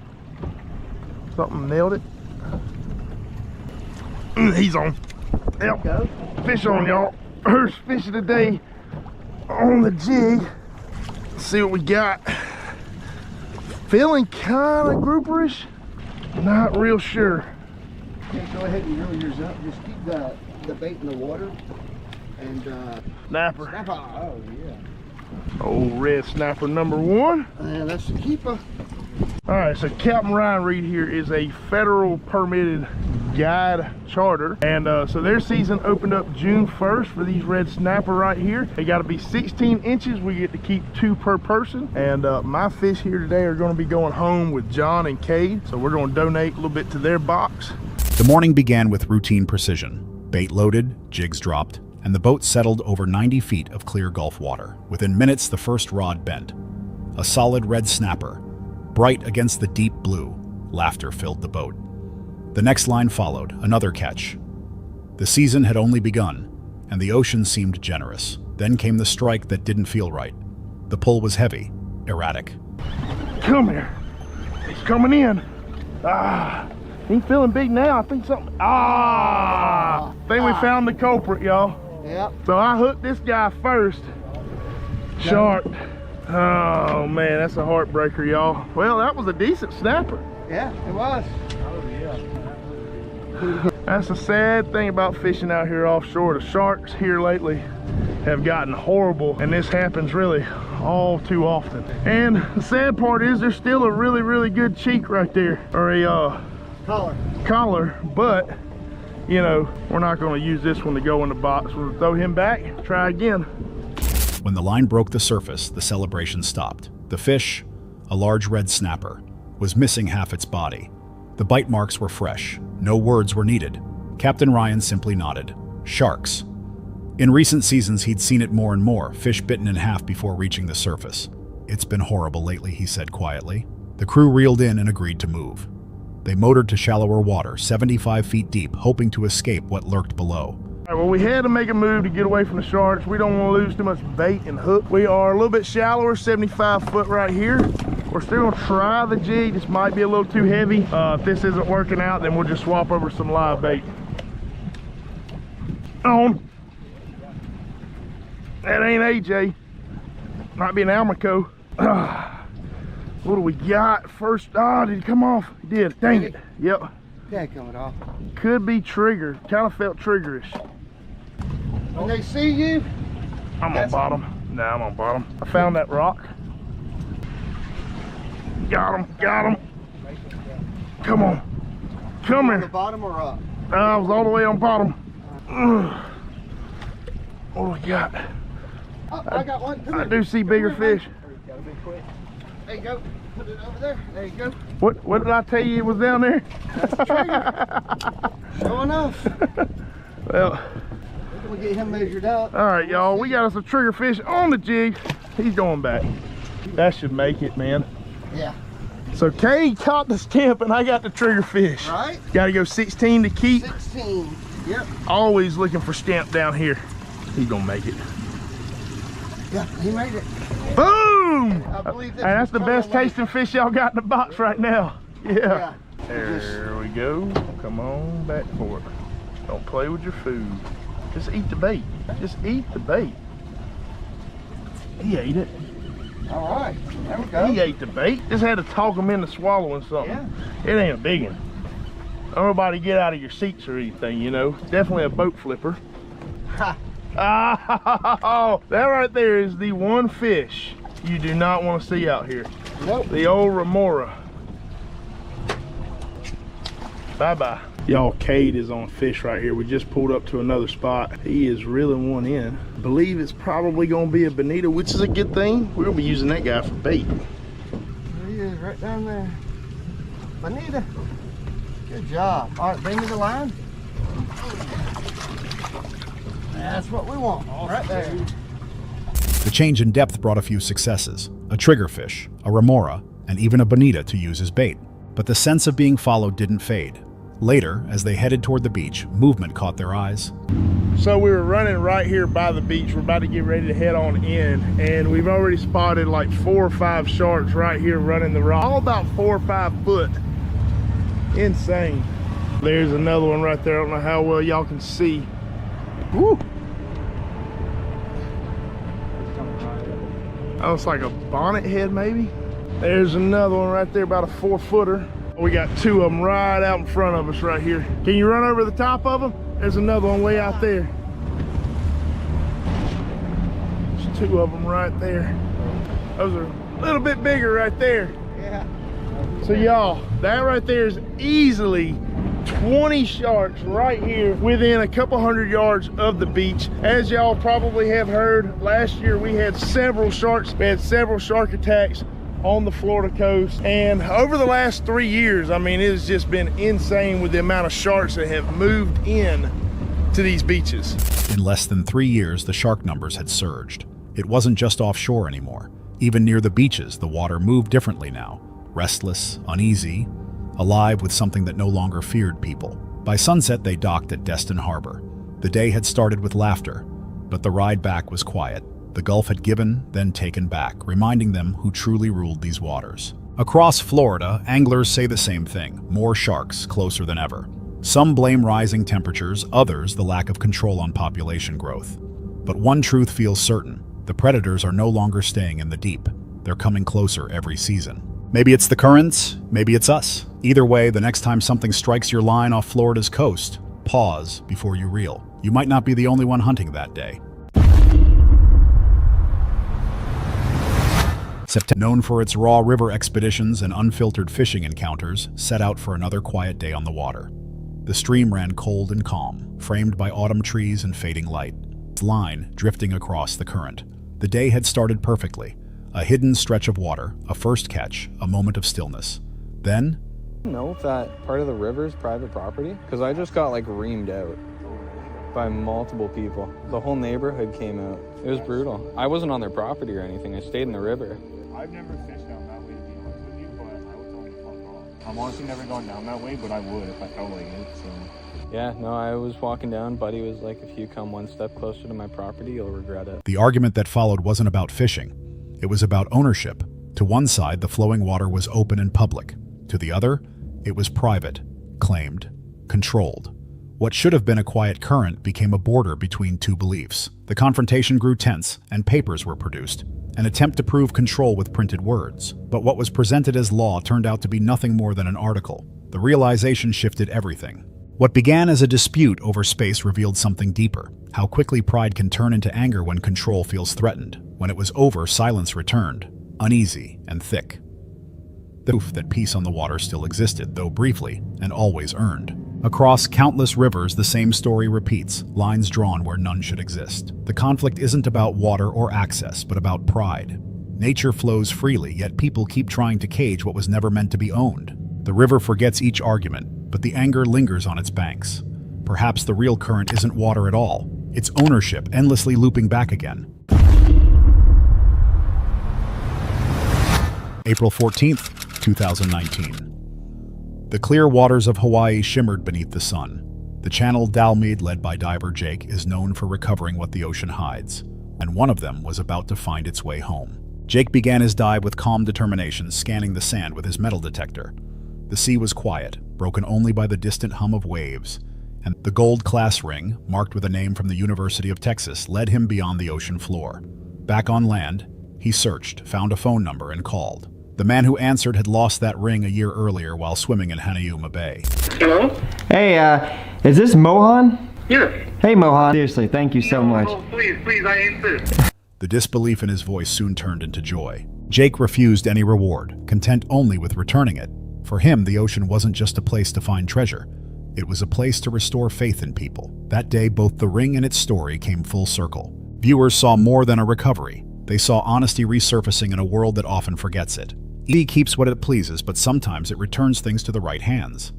[SPEAKER 20] Something nailed it. He's on. Yep. Fish on, y'all. First fish of the day on the jig. Let's see what we got. Feeling kind of grouperish. Not real sure.
[SPEAKER 21] Okay, go ahead and reel yours up. Just keep the bait in the water. And
[SPEAKER 20] snapper.
[SPEAKER 21] Oh yeah.
[SPEAKER 20] Old red snapper number one.
[SPEAKER 21] And that's the keeper.
[SPEAKER 20] All right, so Captain Ryan Reed here is a federal permitted guide charter, and so their season opened up June 1st for these red snapper right here. They got to be 16 inches. We get to keep 2 per person, and my fish here today are going to be going home with John and Cade, so we're going to donate a little bit to their box.
[SPEAKER 1] The morning began with routine precision. Bait loaded, jigs dropped, and the boat settled over 90 feet of clear Gulf water. Within minutes, the first rod bent. A solid red snapper, bright against the deep blue. Laughter filled the boat. The next line followed, another catch. The season had only begun, and the ocean seemed generous. Then came the strike that didn't feel right. The pull was heavy, erratic.
[SPEAKER 20] Come here. He's coming in. Ah, he's feeling big now. I think something. I think we found the culprit, y'all.
[SPEAKER 21] Yep.
[SPEAKER 20] So I hooked this guy first. Shark. Oh man, that's a heartbreaker, y'all. Well, that was a decent snapper.
[SPEAKER 21] Yeah, it was.
[SPEAKER 20] Oh yeah. That's a sad thing about fishing out here offshore. The sharks here lately have gotten horrible, and this happens really all too often. And the sad part is there's still a really good cheek right there, or a collar, but you know, we're not going to use this one to go in the box. We'll throw him back, try again.
[SPEAKER 1] When the line broke the surface, the celebration stopped. The fish, a large red snapper, was missing half its body. The bite marks were fresh. No words were needed. Captain Ryan simply nodded. Sharks. In recent seasons, he'd seen it more and more, fish bitten in half before reaching the surface. It's been horrible lately, he said quietly. The crew reeled in and agreed to move. They motored to shallower water, 75 feet deep, hoping to escape what lurked below.
[SPEAKER 20] All right, well, we had to make a move to get away from the sharks. We don't want to lose too much bait and hook. We are a little bit shallower, 75 foot right here. We're still gonna try the jig. This might be a little too heavy. If this isn't working out, then we'll just swap over some live bait. On. That ain't AJ. Might be an Almaco. What do we got? First, did it come off? It did. Dang it. Yep.
[SPEAKER 21] Yeah, coming off.
[SPEAKER 20] Could be trigger. Kind of felt triggerish.
[SPEAKER 21] When they see you,
[SPEAKER 20] I'm on bottom. Nah, I'm on bottom. I found that rock. Got him. Got him. Come on. Come here.
[SPEAKER 21] On the bottom or up?
[SPEAKER 20] I was all the way on bottom. What do we got?
[SPEAKER 21] Oh, I got one.
[SPEAKER 20] I do see bigger fish.
[SPEAKER 21] Gotta be quick. There you go. Put it over there. There you go.
[SPEAKER 20] What did I tell you it was down there?
[SPEAKER 21] That's the trigger. Sure enough.
[SPEAKER 20] Well,
[SPEAKER 21] we'll get him measured out.
[SPEAKER 20] All right, y'all. We got us a trigger fish on the jig. He's going back. That should make it, man.
[SPEAKER 21] Yeah.
[SPEAKER 20] So Cade caught the stamp and I got the trigger fish.
[SPEAKER 21] Right.
[SPEAKER 20] Got to go 16 to keep.
[SPEAKER 21] 16. Yep.
[SPEAKER 20] Always looking for stamp down here. He's gonna make it.
[SPEAKER 21] Yeah, he made it.
[SPEAKER 20] Boom!
[SPEAKER 21] I believe
[SPEAKER 20] that's the best tasting fish y'all got in the box right now. Yeah. There we go. Come on back for it. Don't play with your food. Just eat the bait. Just eat the bait. He ate it.
[SPEAKER 21] All right. There we go.
[SPEAKER 20] He ate the bait. Just had to talk him into swallowing something. Yeah. It ain't a big one. Don't nobody get out of your seats or anything, you know. Definitely a boat flipper. Oh, that right there is the one fish you do not want to see out here. Nope. The old remora. Bye-bye. Y'all, Cade is on fish right here. We just pulled up to another spot. He is reeling one in. I believe it's probably going to be a bonita, which is a good thing. We're going to be using that guy for bait.
[SPEAKER 21] There he is, right down there. Bonita. Good job. All right, bring me the line. That's what we want, right there.
[SPEAKER 1] The change in depth brought a few successes. A triggerfish, a remora, and even a bonita to use as bait. But the sense of being followed didn't fade. Later, as they headed toward the beach, movement caught their eyes.
[SPEAKER 20] So we were running right here by the beach. We're about to get ready to head on in, and we've already spotted like 4 or 5 sharks right here running the rock. All about 4 or 5 foot. Insane. There's another one right there. I don't know how well y'all can see. Woo! Oh, it's like a bonnet head maybe. There's another one right there, about a 4-footer. We got 2 of them right out in front of us right here. Can you run over the top of them? There's another one way out there. There's 2 of them right there. Those are a little bit bigger right there.
[SPEAKER 21] Yeah.
[SPEAKER 20] So y'all, that right there is easily 20 sharks right here within a couple hundred yards of the beach. As y'all probably have heard, last year we had several sharks. We had several shark attacks on the Florida coast, and over the last 3 years, I mean, it has just been insane with the amount of sharks that have moved in to these beaches.
[SPEAKER 1] In less than 3 years, the shark numbers had surged. It wasn't just offshore anymore. Even near the beaches, the water moved differently now. Restless, uneasy, alive with something that no longer feared people. By sunset, they docked at Destin Harbor. The day had started with laughter, but the ride back was quiet. The Gulf had given, then taken back, reminding them who truly ruled these waters. Across Florida, anglers say the same thing: more sharks, closer than ever. Some blame rising temperatures, others the lack of control on population growth. But one truth feels certain: the predators are no longer staying in the deep. They're coming closer every season. Maybe it's the currents, maybe it's us. Either way, the next time something strikes your line off Florida's coast, pause before you reel. You might not be the only one hunting that day. September, known for its raw river expeditions and unfiltered fishing encounters, set out for another quiet day on the water. The stream ran cold and calm, framed by autumn trees and fading light, its line drifting across the current. The day had started perfectly. A hidden stretch of water, a first catch, a moment of stillness. Then...
[SPEAKER 2] I don't know if that part of the river is private property, because I just got like reamed out by multiple people. The whole neighborhood came out. It was brutal. I wasn't on their property or anything. I stayed in the river.
[SPEAKER 22] I've never fished down that way, to be honest with you, but I would tell you to fuck off. I'm honestly never gone down that way, but I would if I felt like it, so...
[SPEAKER 2] Yeah, no, I was walking down. Buddy was like, if you come one step closer to my property, you'll regret it.
[SPEAKER 1] The argument that followed wasn't about fishing. It was about ownership. To one side, the flowing water was open and public. To the other, it was private, claimed, controlled. What should have been a quiet current became a border between two beliefs. The confrontation grew tense, and papers were produced. An attempt to prove control with printed words. But what was presented as law turned out to be nothing more than an article. The realization shifted everything. What began as a dispute over space revealed something deeper. How quickly pride can turn into anger when control feels threatened. When it was over, silence returned, uneasy and thick. The proof that peace on the water still existed, though briefly, and always earned. Across countless rivers, the same story repeats, lines drawn where none should exist. The conflict isn't about water or access, but about pride. Nature flows freely, yet people keep trying to cage what was never meant to be owned. The river forgets each argument, but the anger lingers on its banks. Perhaps the real current isn't water at all. It's ownership, endlessly looping back again. April 14th, 2019. The clear waters of Hawaii shimmered beneath the sun. The channel Dalmead, led by diver Jake, is known for recovering what the ocean hides, and one of them was about to find its way home. Jake began his dive with calm determination, scanning the sand with his metal detector. The sea was quiet, broken only by the distant hum of waves, and the gold class ring, marked with a name from the University of Texas, led him beyond the ocean floor. Back on land, he searched, found a phone number, and called. The man who answered had lost that ring a year earlier while swimming in Hanayuma Bay.
[SPEAKER 23] Hello? Hey, is this Mohan?
[SPEAKER 21] Yes. Hey, Mohan. Seriously, thank you so much.
[SPEAKER 18] Oh, please, I insist.
[SPEAKER 1] The disbelief in his voice soon turned into joy. Jake refused any reward, content only with returning it. For him, the ocean wasn't just a place to find treasure. It was a place to restore faith in people. That day, both the ring and its story came full circle. Viewers saw more than a recovery. They saw honesty resurfacing in a world that often forgets it. Eerie keeps what it pleases, but sometimes it returns things to the right hands.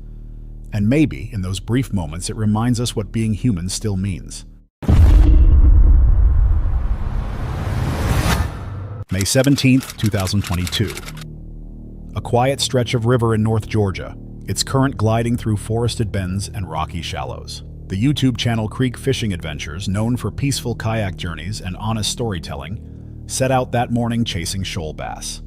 [SPEAKER 1] And maybe, in those brief moments, it reminds us what being human still means. May 17th, 2022. A quiet stretch of river in North Georgia, its current gliding through forested bends and rocky shallows. The YouTube channel Creek Fishing Adventures, known for peaceful kayak journeys and honest storytelling, set out that morning chasing shoal bass.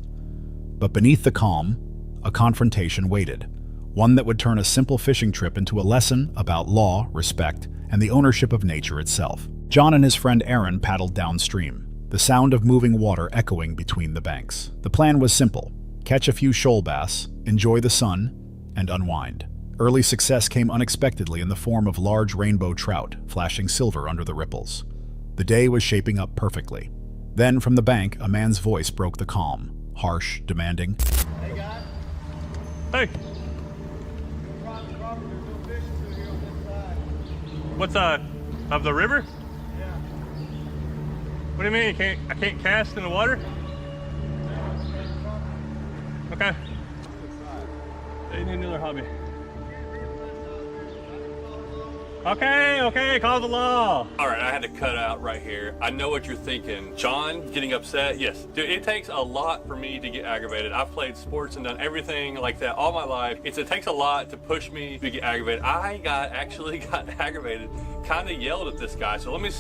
[SPEAKER 1] But beneath the calm, a confrontation waited, one that would turn a simple fishing trip into a lesson about law, respect, and the ownership of nature itself. John and his friend Aaron paddled downstream, the sound of moving water echoing between the banks. The plan was simple: catch a few shoal bass, enjoy the sun, and unwind. Early success came unexpectedly in the form of large rainbow trout flashing silver under the ripples. The day was shaping up perfectly. Then, from the bank, a man's voice broke the calm, harsh, demanding.
[SPEAKER 19] Hey. What's of the river?
[SPEAKER 21] Yeah.
[SPEAKER 19] What do you mean? I can't cast in the water? Okay. They need another hobby. Okay, call the law. All right, I had to cut out right here. I know what you're thinking. John getting upset. Yes, dude, it takes a lot for me to get aggravated. I've played sports and done everything like that all my life. It takes a lot to push me to get aggravated. I actually got aggravated, kind of yelled at this guy. So let me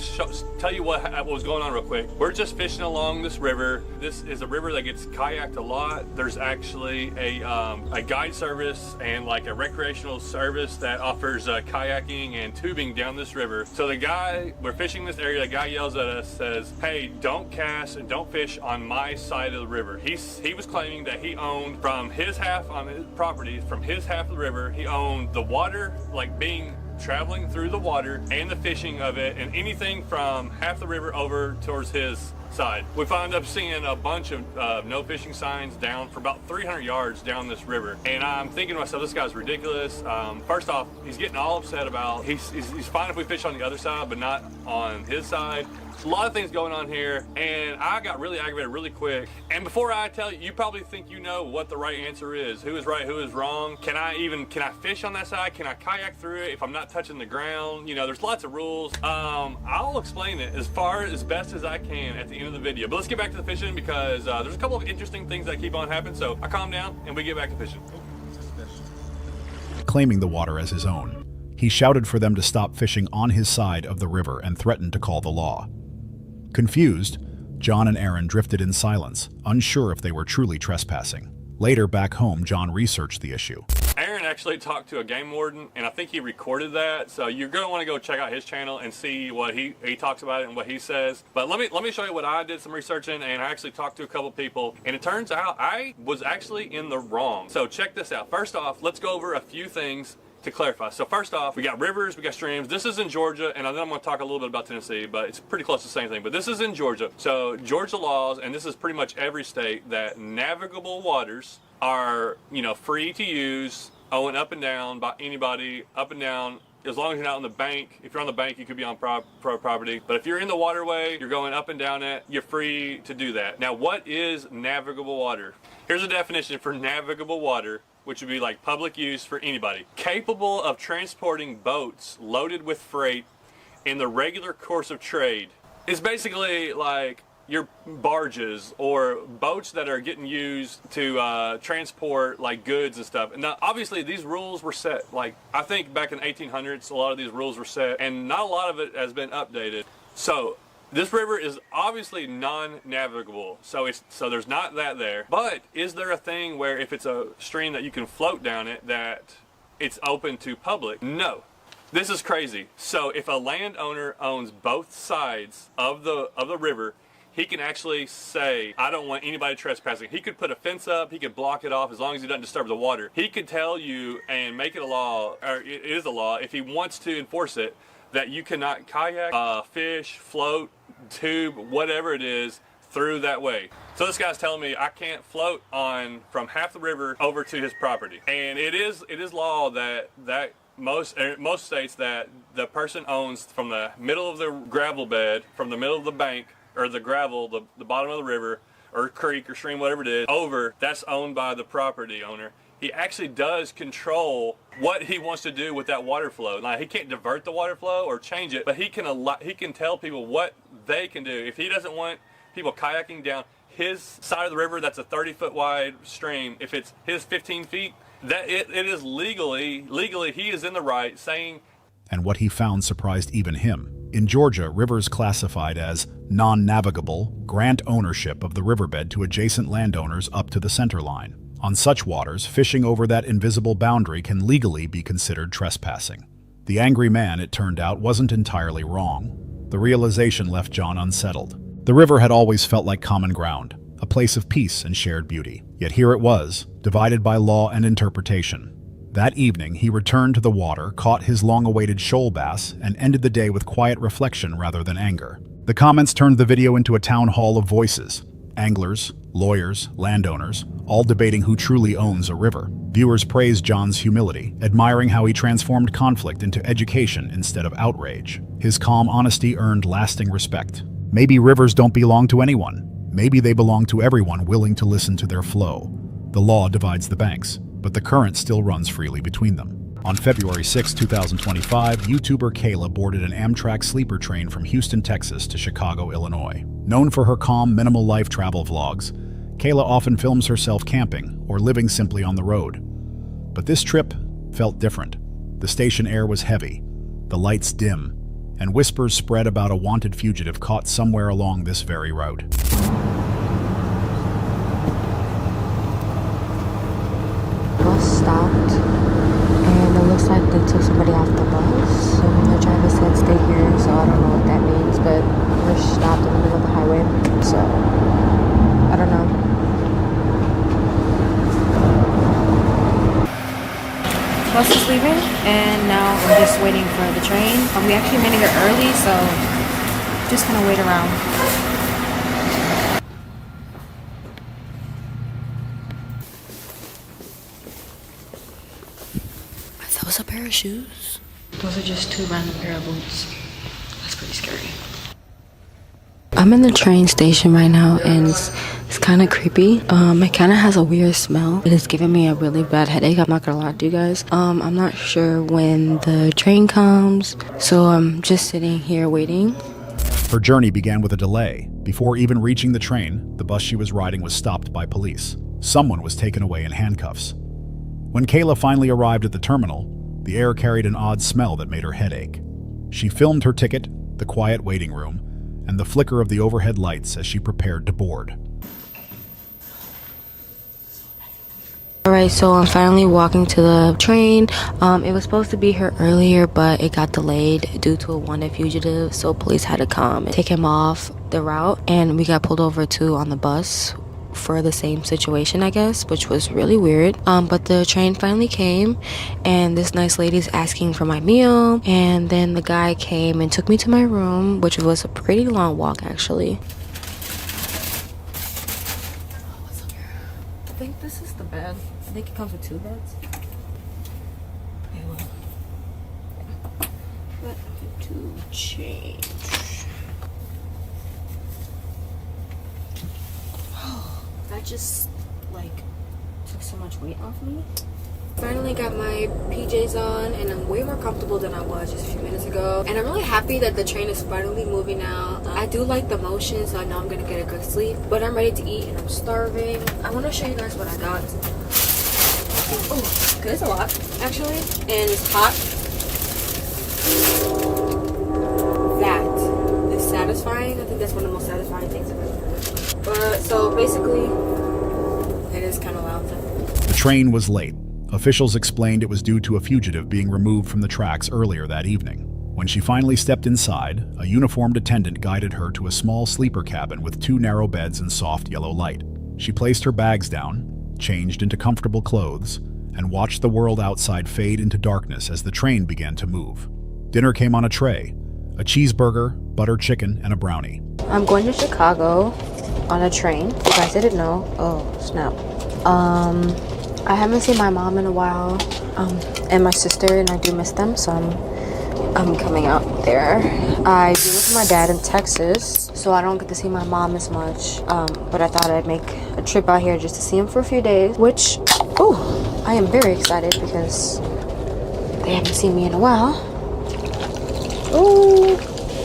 [SPEAKER 19] tell you what was going on real quick. We're just fishing along this river. This is a river that gets kayaked a lot. There's actually a guide service and like a recreational service that offers kayaking and tubing down this river. So we're fishing this area, the guy yells at us, says, hey, don't cast and don't fish on my side of the river. He was claiming that he owned from his half on his property, from his half of the river, he owned the water, like traveling through the water and the fishing of it, and anything from half the river over towards his side. We found up seeing a bunch of no fishing signs down for about 300 yards down this river, and I'm thinking to myself, this guy's ridiculous. First off, he's getting all upset about he's fine if we fish on the other side but not on his side. A lot of things going on here, and I got really aggravated really quick. And before I tell you, you probably think you know what the right answer is. Who is right, who is wrong? Can I fish on that side? Can I kayak through it if I'm not touching the ground? You know, there's lots of rules. I'll explain it as best as I can at the end of the video. But let's get back to the fishing because there's a couple of interesting things that keep on happening. So I calm down and we get back to fishing.
[SPEAKER 1] Claiming the water as his own, he shouted for them to stop fishing on his side of the river and threatened to call the law. Confused, John and Aaron drifted in silence, unsure if they were truly trespassing. Later, back home, John researched the issue.
[SPEAKER 19] Aaron actually talked to a game warden, and I think he recorded that. So you're going to want to go check out his channel and see what he talks about it and what he says. But let me show you what I did some researching, and I actually talked to a couple people, and it turns out I was actually in the wrong. So check this out. First off, let's go over a few things to clarify. So first off, we got rivers, we got streams. This is in Georgia, and then I'm going to talk a little bit about Tennessee, but it's pretty close to the same thing. But this is in Georgia. So Georgia laws, and this is pretty much every state, that navigable waters are, free to use, owned up and down by anybody, up and down, as long as you're not on the bank. If you're on the bank, you could be on property. But if you're in the waterway, you're going up and down it, you're free to do that. Now, what is navigable water? Here's a definition for navigable water, which would be like public use for anybody. Capable of transporting boats loaded with freight in the regular course of trade. It's basically like your barges or boats that are getting used to transport like goods and stuff. And now, obviously, these rules were set, like, I think back in the 1800s, a lot of these rules were set, and not a lot of it has been updated. So this river is obviously non-navigable, so there's not that there. But is there a thing where if it's a stream that you can float down it, that it's open to public? No. This is crazy. So if a landowner owns both sides of the river, he can actually say, I don't want anybody trespassing. He could put a fence up, he could block it off as long as he doesn't disturb the water. He could tell you and make it a law, or it is a law, if he wants to enforce it, that you cannot kayak, fish, float, tube, whatever it is, through that way. So this guy's telling me I can't float on from half the river over to his property. And it is law that most states that the person owns from the middle of the gravel bed, from the middle of the bank, or the gravel, the bottom of the river, or creek or stream, whatever it is, over, that's owned by the property owner. He actually does control what he wants to do with that water flow. Now, he can't divert the water flow or change it, but he can tell people what they can do. If he doesn't want people kayaking down his side of the river, that's a 30-foot wide stream, if it's his 15 feet, that it is legally he is in the right, saying.
[SPEAKER 1] And what he found surprised even him. In Georgia, rivers classified as non-navigable grant ownership of the riverbed to adjacent landowners up to the center line. On such waters, fishing over that invisible boundary can legally be considered trespassing. The angry man, it turned out, wasn't entirely wrong. The realization left John unsettled. The river had always felt like common ground, a place of peace and shared beauty. Yet here it was, divided by law and interpretation. That evening, he returned to the water, caught his long-awaited shoal bass, and ended the day with quiet reflection rather than anger. The comments turned the video into a town hall of voices. Anglers, lawyers, landowners, all debating who truly owns a river. Viewers praised John's humility, admiring how he transformed conflict into education instead of outrage. His calm honesty earned lasting respect. Maybe rivers don't belong to anyone. Maybe they belong to everyone willing to listen to their flow. The law divides the banks, but the current still runs freely between them. On February 6, 2025, YouTuber Kayla boarded an Amtrak sleeper train from Houston, Texas to Chicago, Illinois. Known for her calm, minimal life travel vlogs, Kayla often films herself camping or living simply on the road. But this trip felt different. The station air was heavy, the lights dim, and whispers spread about a wanted fugitive caught somewhere along this very route.
[SPEAKER 5] Bus stopped, and it looks like they took somebody off the bus. And the driver said stay here, so I don't know what that means, but we're stopped in the middle of the highway, so I don't know.
[SPEAKER 6] Bus is leaving, and now I'm just waiting for the train. We actually made it here early, so just gonna wait around. That was a pair of shoes. Those are just two random pair of boots. That's pretty scary.
[SPEAKER 5] I'm in the train station right now, and it's kind of creepy. It kind of has a weird smell. It is giving me a really bad headache. I'm not gonna lie to you guys. I'm not sure when the train comes, so I'm just sitting here waiting.
[SPEAKER 1] Her journey began with a delay. Before even reaching the train, the bus she was riding was stopped by police. Someone was taken away in handcuffs. When Kayla finally arrived at the terminal, the air carried an odd smell that made her head ache. She filmed her ticket, the quiet waiting room, and the flicker of the overhead lights as she prepared to board.
[SPEAKER 5] Alright, so I'm finally walking to the train. It was supposed to be here earlier, but it got delayed due to a wanted fugitive, so police had to come and take him off the route, and we got pulled over too on the bus for the same situation, I guess, which was really weird. But the train finally came, and this nice lady's asking for my meal, and then the guy came and took me to my room, which was a pretty long walk actually.
[SPEAKER 6] I think this is the bed. I think it comes with two beds. Okay, well, let me to change. That just like took so much weight off me.
[SPEAKER 5] Finally got my PJs on, and I'm way more comfortable than I was just a few minutes ago. And I'm really happy that the train is finally moving now. I do like the motion, so I know I'm gonna get a good sleep. But I'm ready to eat and I'm starving. I want to show you guys what I got. Oh, okay, it's a lot actually, and it's hot. That is satisfying. I think that's one of the most satisfying things I've ever done. But so basically, it is kind of loud.
[SPEAKER 1] The train was late. Officials explained it was due to a fugitive being removed from the tracks earlier that evening. When she finally stepped inside, a uniformed attendant guided her to a small sleeper cabin with two narrow beds and soft yellow light. She placed her bags down, changed into comfortable clothes, and watched the world outside fade into darkness as the train began to move. Dinner came on a tray: a cheeseburger, butter chicken, and a brownie.
[SPEAKER 5] I'm going to Chicago on a train. If you guys didn't know. Oh, snap. I haven't seen my mom in a while, and my sister, and I do miss them, so I'm coming out there. I do live with my dad in Texas, so I don't get to see my mom as much, but I thought I'd make a trip out here just to see him for a few days, which, oh, I am very excited because they haven't seen me in a while. Oh,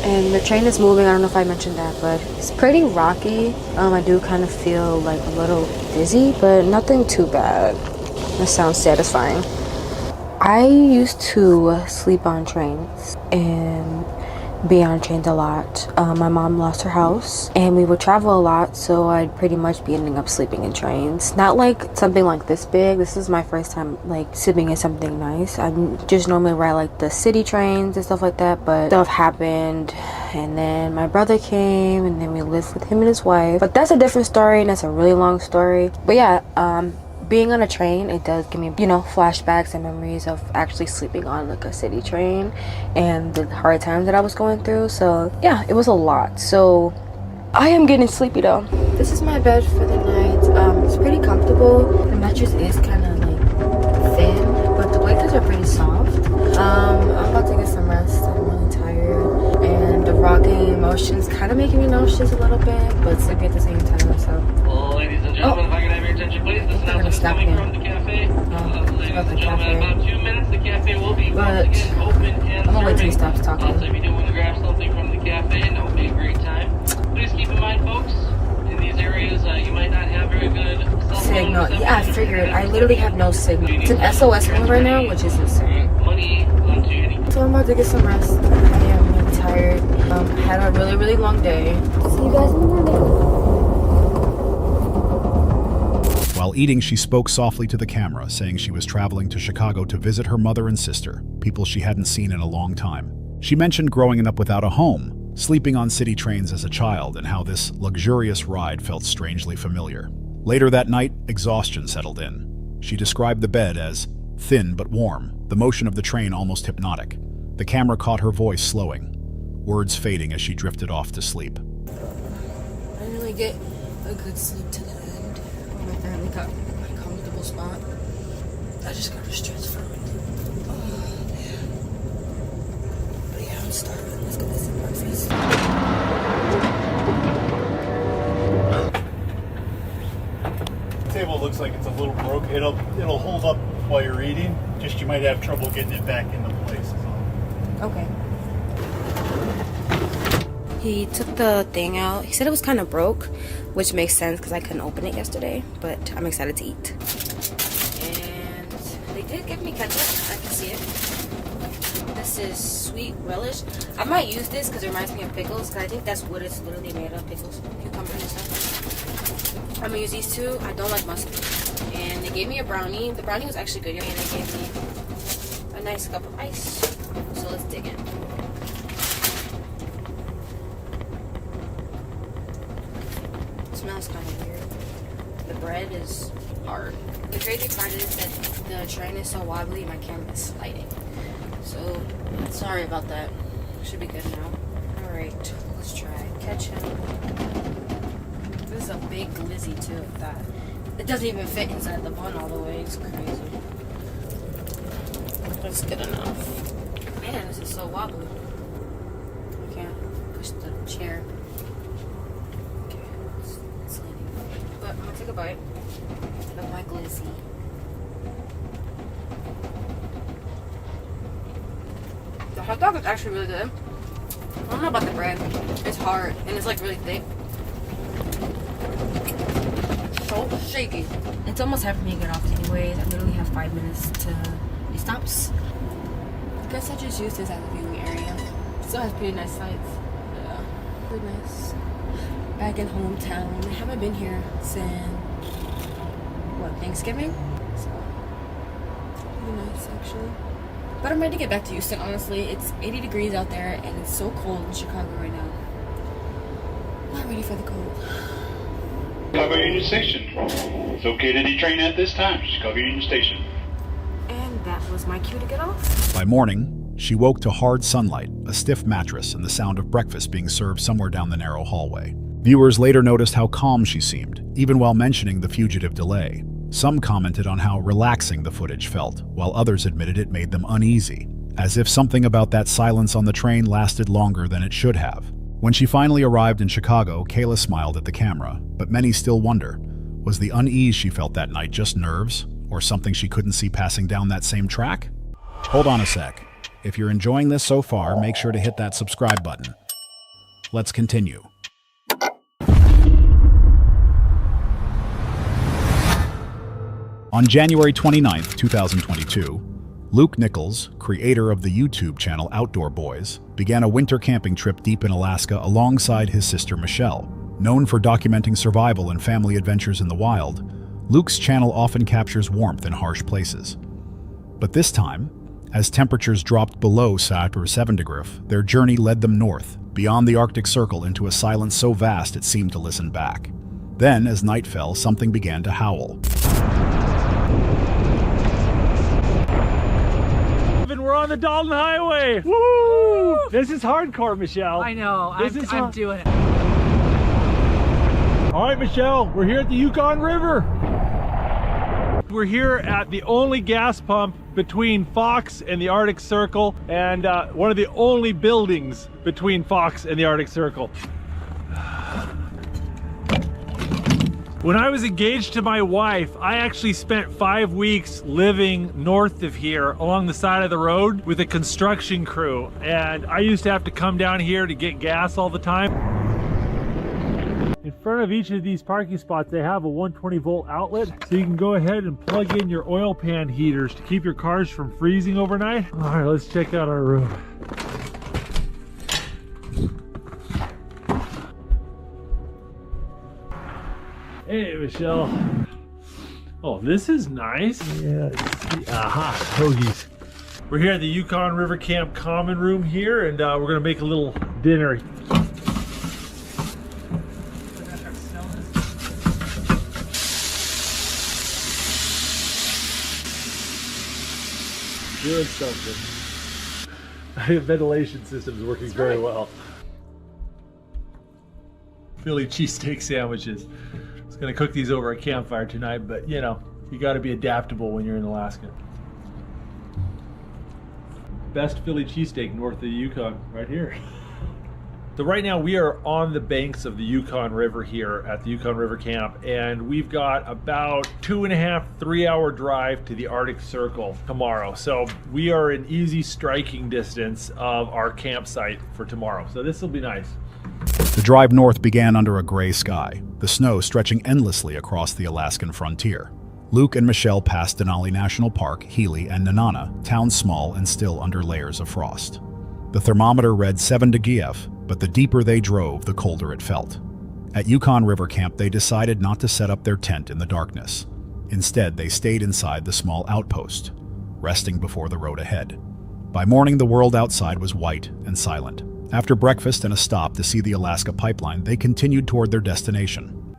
[SPEAKER 5] and the train is moving. I don't know if I mentioned that, but it's pretty rocky. I do kind of feel like a little dizzy, but nothing too bad. That sounds satisfying. I used to sleep on trains and be on trains a lot. My mom lost her house and we would travel a lot, so I'd pretty much be ending up sleeping in trains. Not like something like this big. This is my first time like sleeping in something nice. I just normally ride like the city trains and stuff like that, but stuff happened and then my brother came and then we lived with him and his wife. But that's a different story and that's a really long story. But yeah, being on a train, it does give me, you know, flashbacks and memories of actually sleeping on like a city train and the hard times that I was going through. So yeah, it was a lot. So I am getting sleepy though. This is my bed for the night. It's pretty comfortable. The mattress is kind of like thin, but the blankets are pretty soft. I'm about to get some rest. I'm really tired, and the rocking emotions kind of making me nauseous a little bit, but sleepy at the same time. So.
[SPEAKER 18] Ladies and gentlemen, if I could have your attention, please. This announcement is coming from the cafe. Ladies and gentlemen, in about 2 minutes, the cafe will be once again open and
[SPEAKER 5] I'm gonna wait till he
[SPEAKER 18] serving.
[SPEAKER 5] stops talking.
[SPEAKER 18] Also, if you do want to grab something from the cafe, that would be a great time. Please keep in mind, folks, in these areas, you might not have very good cell phone
[SPEAKER 5] Signal.
[SPEAKER 18] reception.
[SPEAKER 5] Yeah, I figured. I literally have no signal. It's an SOS mode right now, which is insane.
[SPEAKER 18] Money onto any.
[SPEAKER 5] So I'm about to get some rest. I am really tired. Had a really, really long day. See you guys in the morning.
[SPEAKER 1] While eating, she spoke softly to the camera, saying she was traveling to Chicago to visit her mother and sister, people she hadn't seen in a long time. She mentioned growing up without a home, sleeping on city trains as a child, and how this luxurious ride felt strangely familiar. Later that night, exhaustion settled in. She described the bed as thin but warm, the motion of the train almost hypnotic. The camera caught her voice slowing, words fading as she drifted off to sleep.
[SPEAKER 5] I didn't really get a good sleep to the end. I finally got my comfortable spot. I just got to stretch for it. Oh, man. But yeah, I'm starving. Let's go get some breakfast.
[SPEAKER 3] The table looks like it's a little broke. It'll hold up while you're eating. Just you might have trouble getting it back into place.
[SPEAKER 5] Okay. He took the thing out. He said it was kind of broke, which makes sense because I couldn't open it yesterday, but I'm excited to eat. And they did give me ketchup. I can see it. This is sweet relish. I might use this because it reminds me of pickles, because I think that's what it's literally made of, pickles, cucumber and stuff. I'm gonna use these two. I don't like mustard. And they gave me a brownie. The brownie was actually good. And they gave me a nice cup of ice. So let's dig in. Smells kind of weird. The bread is hard. The crazy part is that the train is so wobbly, my camera is sliding. So, sorry about that. Should be good now. Alright, let's try. Catch him. This is a big glizzy too. It doesn't even fit inside the bun all the way. It's crazy. That's good enough. Man, this is so wobbly. I can't push the chair. But I'm gonna take a bite of my glizzy. The hot dog is actually really good. I don't know about the bread. It's hard and it's like really thick. So shaky. It's almost time for me to get off anyways. I literally have 5 minutes till it stops. I guess I just used this as a viewing area. It still has pretty nice sights. Yeah, pretty nice. Back in hometown. I haven't been here since Thanksgiving. So pretty nice actually. But I'm ready to get back to Houston, honestly. It's 80 degrees out there and it's so cold in Chicago right now. Not ready for the cold.
[SPEAKER 4] Chicago Union Station. It's okay to detrain at this time. Chicago Union Station.
[SPEAKER 5] And that was my cue to get off.
[SPEAKER 1] By morning, She woke to hard sunlight, a stiff mattress, and the sound of breakfast being served somewhere down the narrow hallway. Viewers later noticed how calm she seemed, even while mentioning the fugitive delay. Some commented on how relaxing the footage felt, while others admitted it made them uneasy, as if something about that silence on the train lasted longer than it should have. When she finally arrived in Chicago, Kayla smiled at the camera, but many still wonder, was the unease she felt that night just nerves, or something she couldn't see passing down that same track? Hold on a sec. If you're enjoying this so far, make sure to hit that subscribe button. Let's continue. On January 29, 2022, Luke Nichols, creator of the YouTube channel Outdoor Boys, began a winter camping trip deep in Alaska alongside his sister Michelle. Known for documenting survival and family adventures in the wild, Luke's channel often captures warmth in harsh places. But this time, as temperatures dropped below 7 degrees, their journey led them north, beyond the Arctic Circle into a silence so vast it seemed to listen back. Then, as night fell, something began to howl.
[SPEAKER 9] We're on the Dalton Highway! Woo! This is hardcore, Michelle.
[SPEAKER 17] I know, I'm doing it.
[SPEAKER 9] All right, Michelle, we're here at the Yukon River. We're here at the only gas pump between Fox and the Arctic Circle, and one of the only buildings between Fox and the Arctic Circle. When I was engaged to my wife, I actually spent 5 weeks living north of here along the side of the road with a construction crew, and I used to have to come down here to get gas all the time. In front of each of these parking spots, they have a 120 volt outlet, so you can go ahead and plug in your oil pan heaters to keep your cars from freezing overnight. All right, let's check out our room. Hey, Michelle. Oh, this is nice. Yeah, aha, hoagies. We're here at the Yukon River Camp Common Room here, and we're gonna make a little dinner. Doing something. Ventilation system's working very well. Philly cheesesteak sandwiches. I was gonna cook these over a campfire tonight, but you know, you gotta be adaptable when you're in Alaska. Best Philly cheesesteak north of the Yukon, right here. So right now we are on the banks of the Yukon River here at the Yukon River Camp, and we've got about 2.5, 3 hour drive to the Arctic Circle tomorrow. So we are in easy striking distance of our campsite for tomorrow. So this will be nice.
[SPEAKER 1] The drive north began under a gray sky, the snow stretching endlessly across the Alaskan frontier. Luke and Michelle passed Denali National Park, Healy, and Nenana, towns small and still under layers of frost. The thermometer read 7 degrees, but the deeper they drove, the colder it felt. At Yukon River Camp, they decided not to set up their tent in the darkness. Instead, they stayed inside the small outpost, resting before the road ahead. By morning, the world outside was white and silent. After breakfast and a stop to see the Alaska pipeline, they continued toward their destination.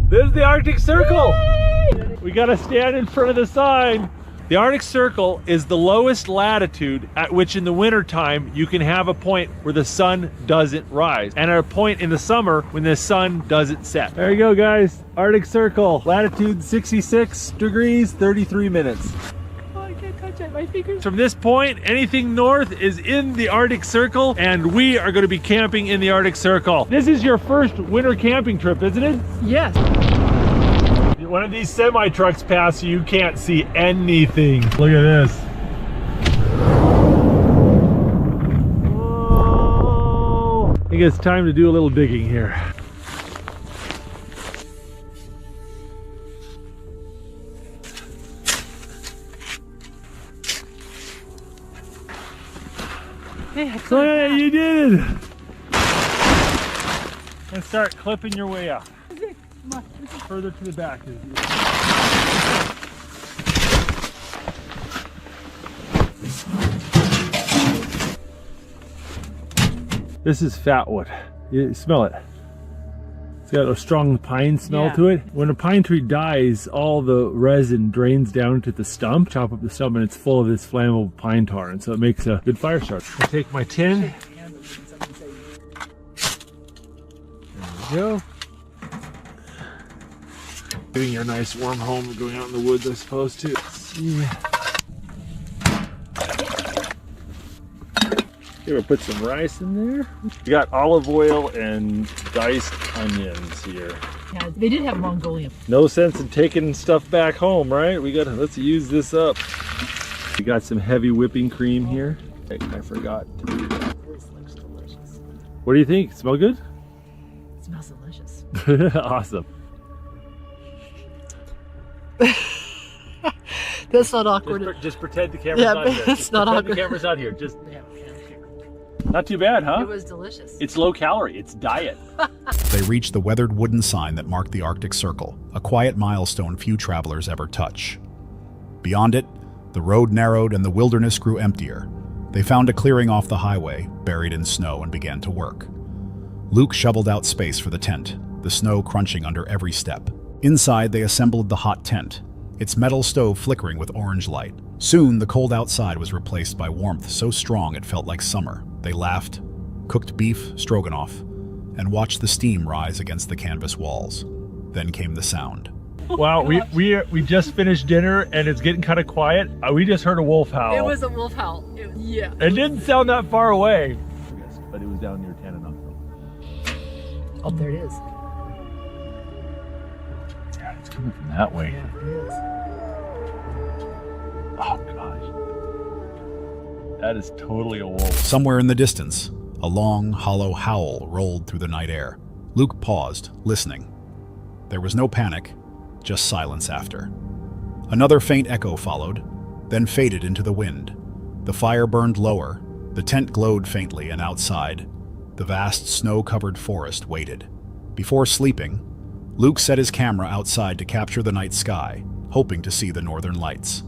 [SPEAKER 9] This is the Arctic Circle! Yay! We gotta stand in front of the sign. The Arctic Circle is the lowest latitude at which in the wintertime you can have a point where the sun doesn't rise, and at a point in the summer when the sun doesn't set. There you go, guys. Arctic Circle, latitude 66 degrees, 33 minutes. Oh, I can't touch it, my fingers. From this point, anything north is in the Arctic Circle, and we are going to be camping in the Arctic Circle. This is your first winter camping trip, isn't it?
[SPEAKER 17] Yes.
[SPEAKER 9] One of these semi-trucks pass you can't see anything. Look at this. Whoa. I think it's time to do a little digging here. So yeah, you did it! And start clipping your way up. Further to the back. This is fat wood. You smell it. It's got a strong pine smell to it. When a pine tree dies, all the resin drains down to the stump, chop up the stump, and it's full of this flammable pine tar, and so it makes a good fire starter. I take my tin. There we go. Giving you a nice warm home, going out in the woods, I suppose, too. Let's see. Here, we'll put some rice in there. We got olive oil and diced onions here.
[SPEAKER 8] Yeah, they did have Mongolian.
[SPEAKER 9] No sense in taking stuff back home, right? Let's use this up. We got some heavy whipping cream here. I forgot to do that.
[SPEAKER 8] This looks delicious.
[SPEAKER 9] What do you think? Smell good?
[SPEAKER 8] It smells delicious.
[SPEAKER 9] Awesome.
[SPEAKER 8] That's not awkward.
[SPEAKER 9] Just pretend the camera's not here.
[SPEAKER 8] It's not awkward.
[SPEAKER 9] The camera's not here. Just not too bad, huh?
[SPEAKER 8] It was delicious.
[SPEAKER 9] It's low calorie. It's diet.
[SPEAKER 1] They reached the weathered wooden sign that marked the Arctic Circle, a quiet milestone few travelers ever touch. Beyond it, the road narrowed and the wilderness grew emptier. They found a clearing off the highway, buried in snow, and began to work. Luke shoveled out space for the tent, the snow crunching under every step. Inside, they assembled the hot tent, its metal stove flickering with orange light. Soon, the cold outside was replaced by warmth so strong it felt like summer. They laughed, cooked beef stroganoff, and watched the steam rise against the canvas walls. Then came the sound.
[SPEAKER 9] Wow, we just finished dinner and it's getting kind of quiet. We just heard a wolf howl.
[SPEAKER 8] It was a wolf howl. Yeah.
[SPEAKER 9] It didn't sound that far away, but it was down near Tanana.
[SPEAKER 8] Oh, there it is.
[SPEAKER 9] Yeah, it's coming from that way.
[SPEAKER 8] Yeah, it is.
[SPEAKER 9] Oh gosh, that is totally a wolf.
[SPEAKER 1] Somewhere in the distance, a long, hollow howl rolled through the night air. Luke paused, listening. There was no panic, just silence after. Another faint echo followed, then faded into the wind. The fire burned lower, the tent glowed faintly, and outside, the vast snow-covered forest waited. Before sleeping, Luke set his camera outside to capture the night sky, hoping to see the northern lights.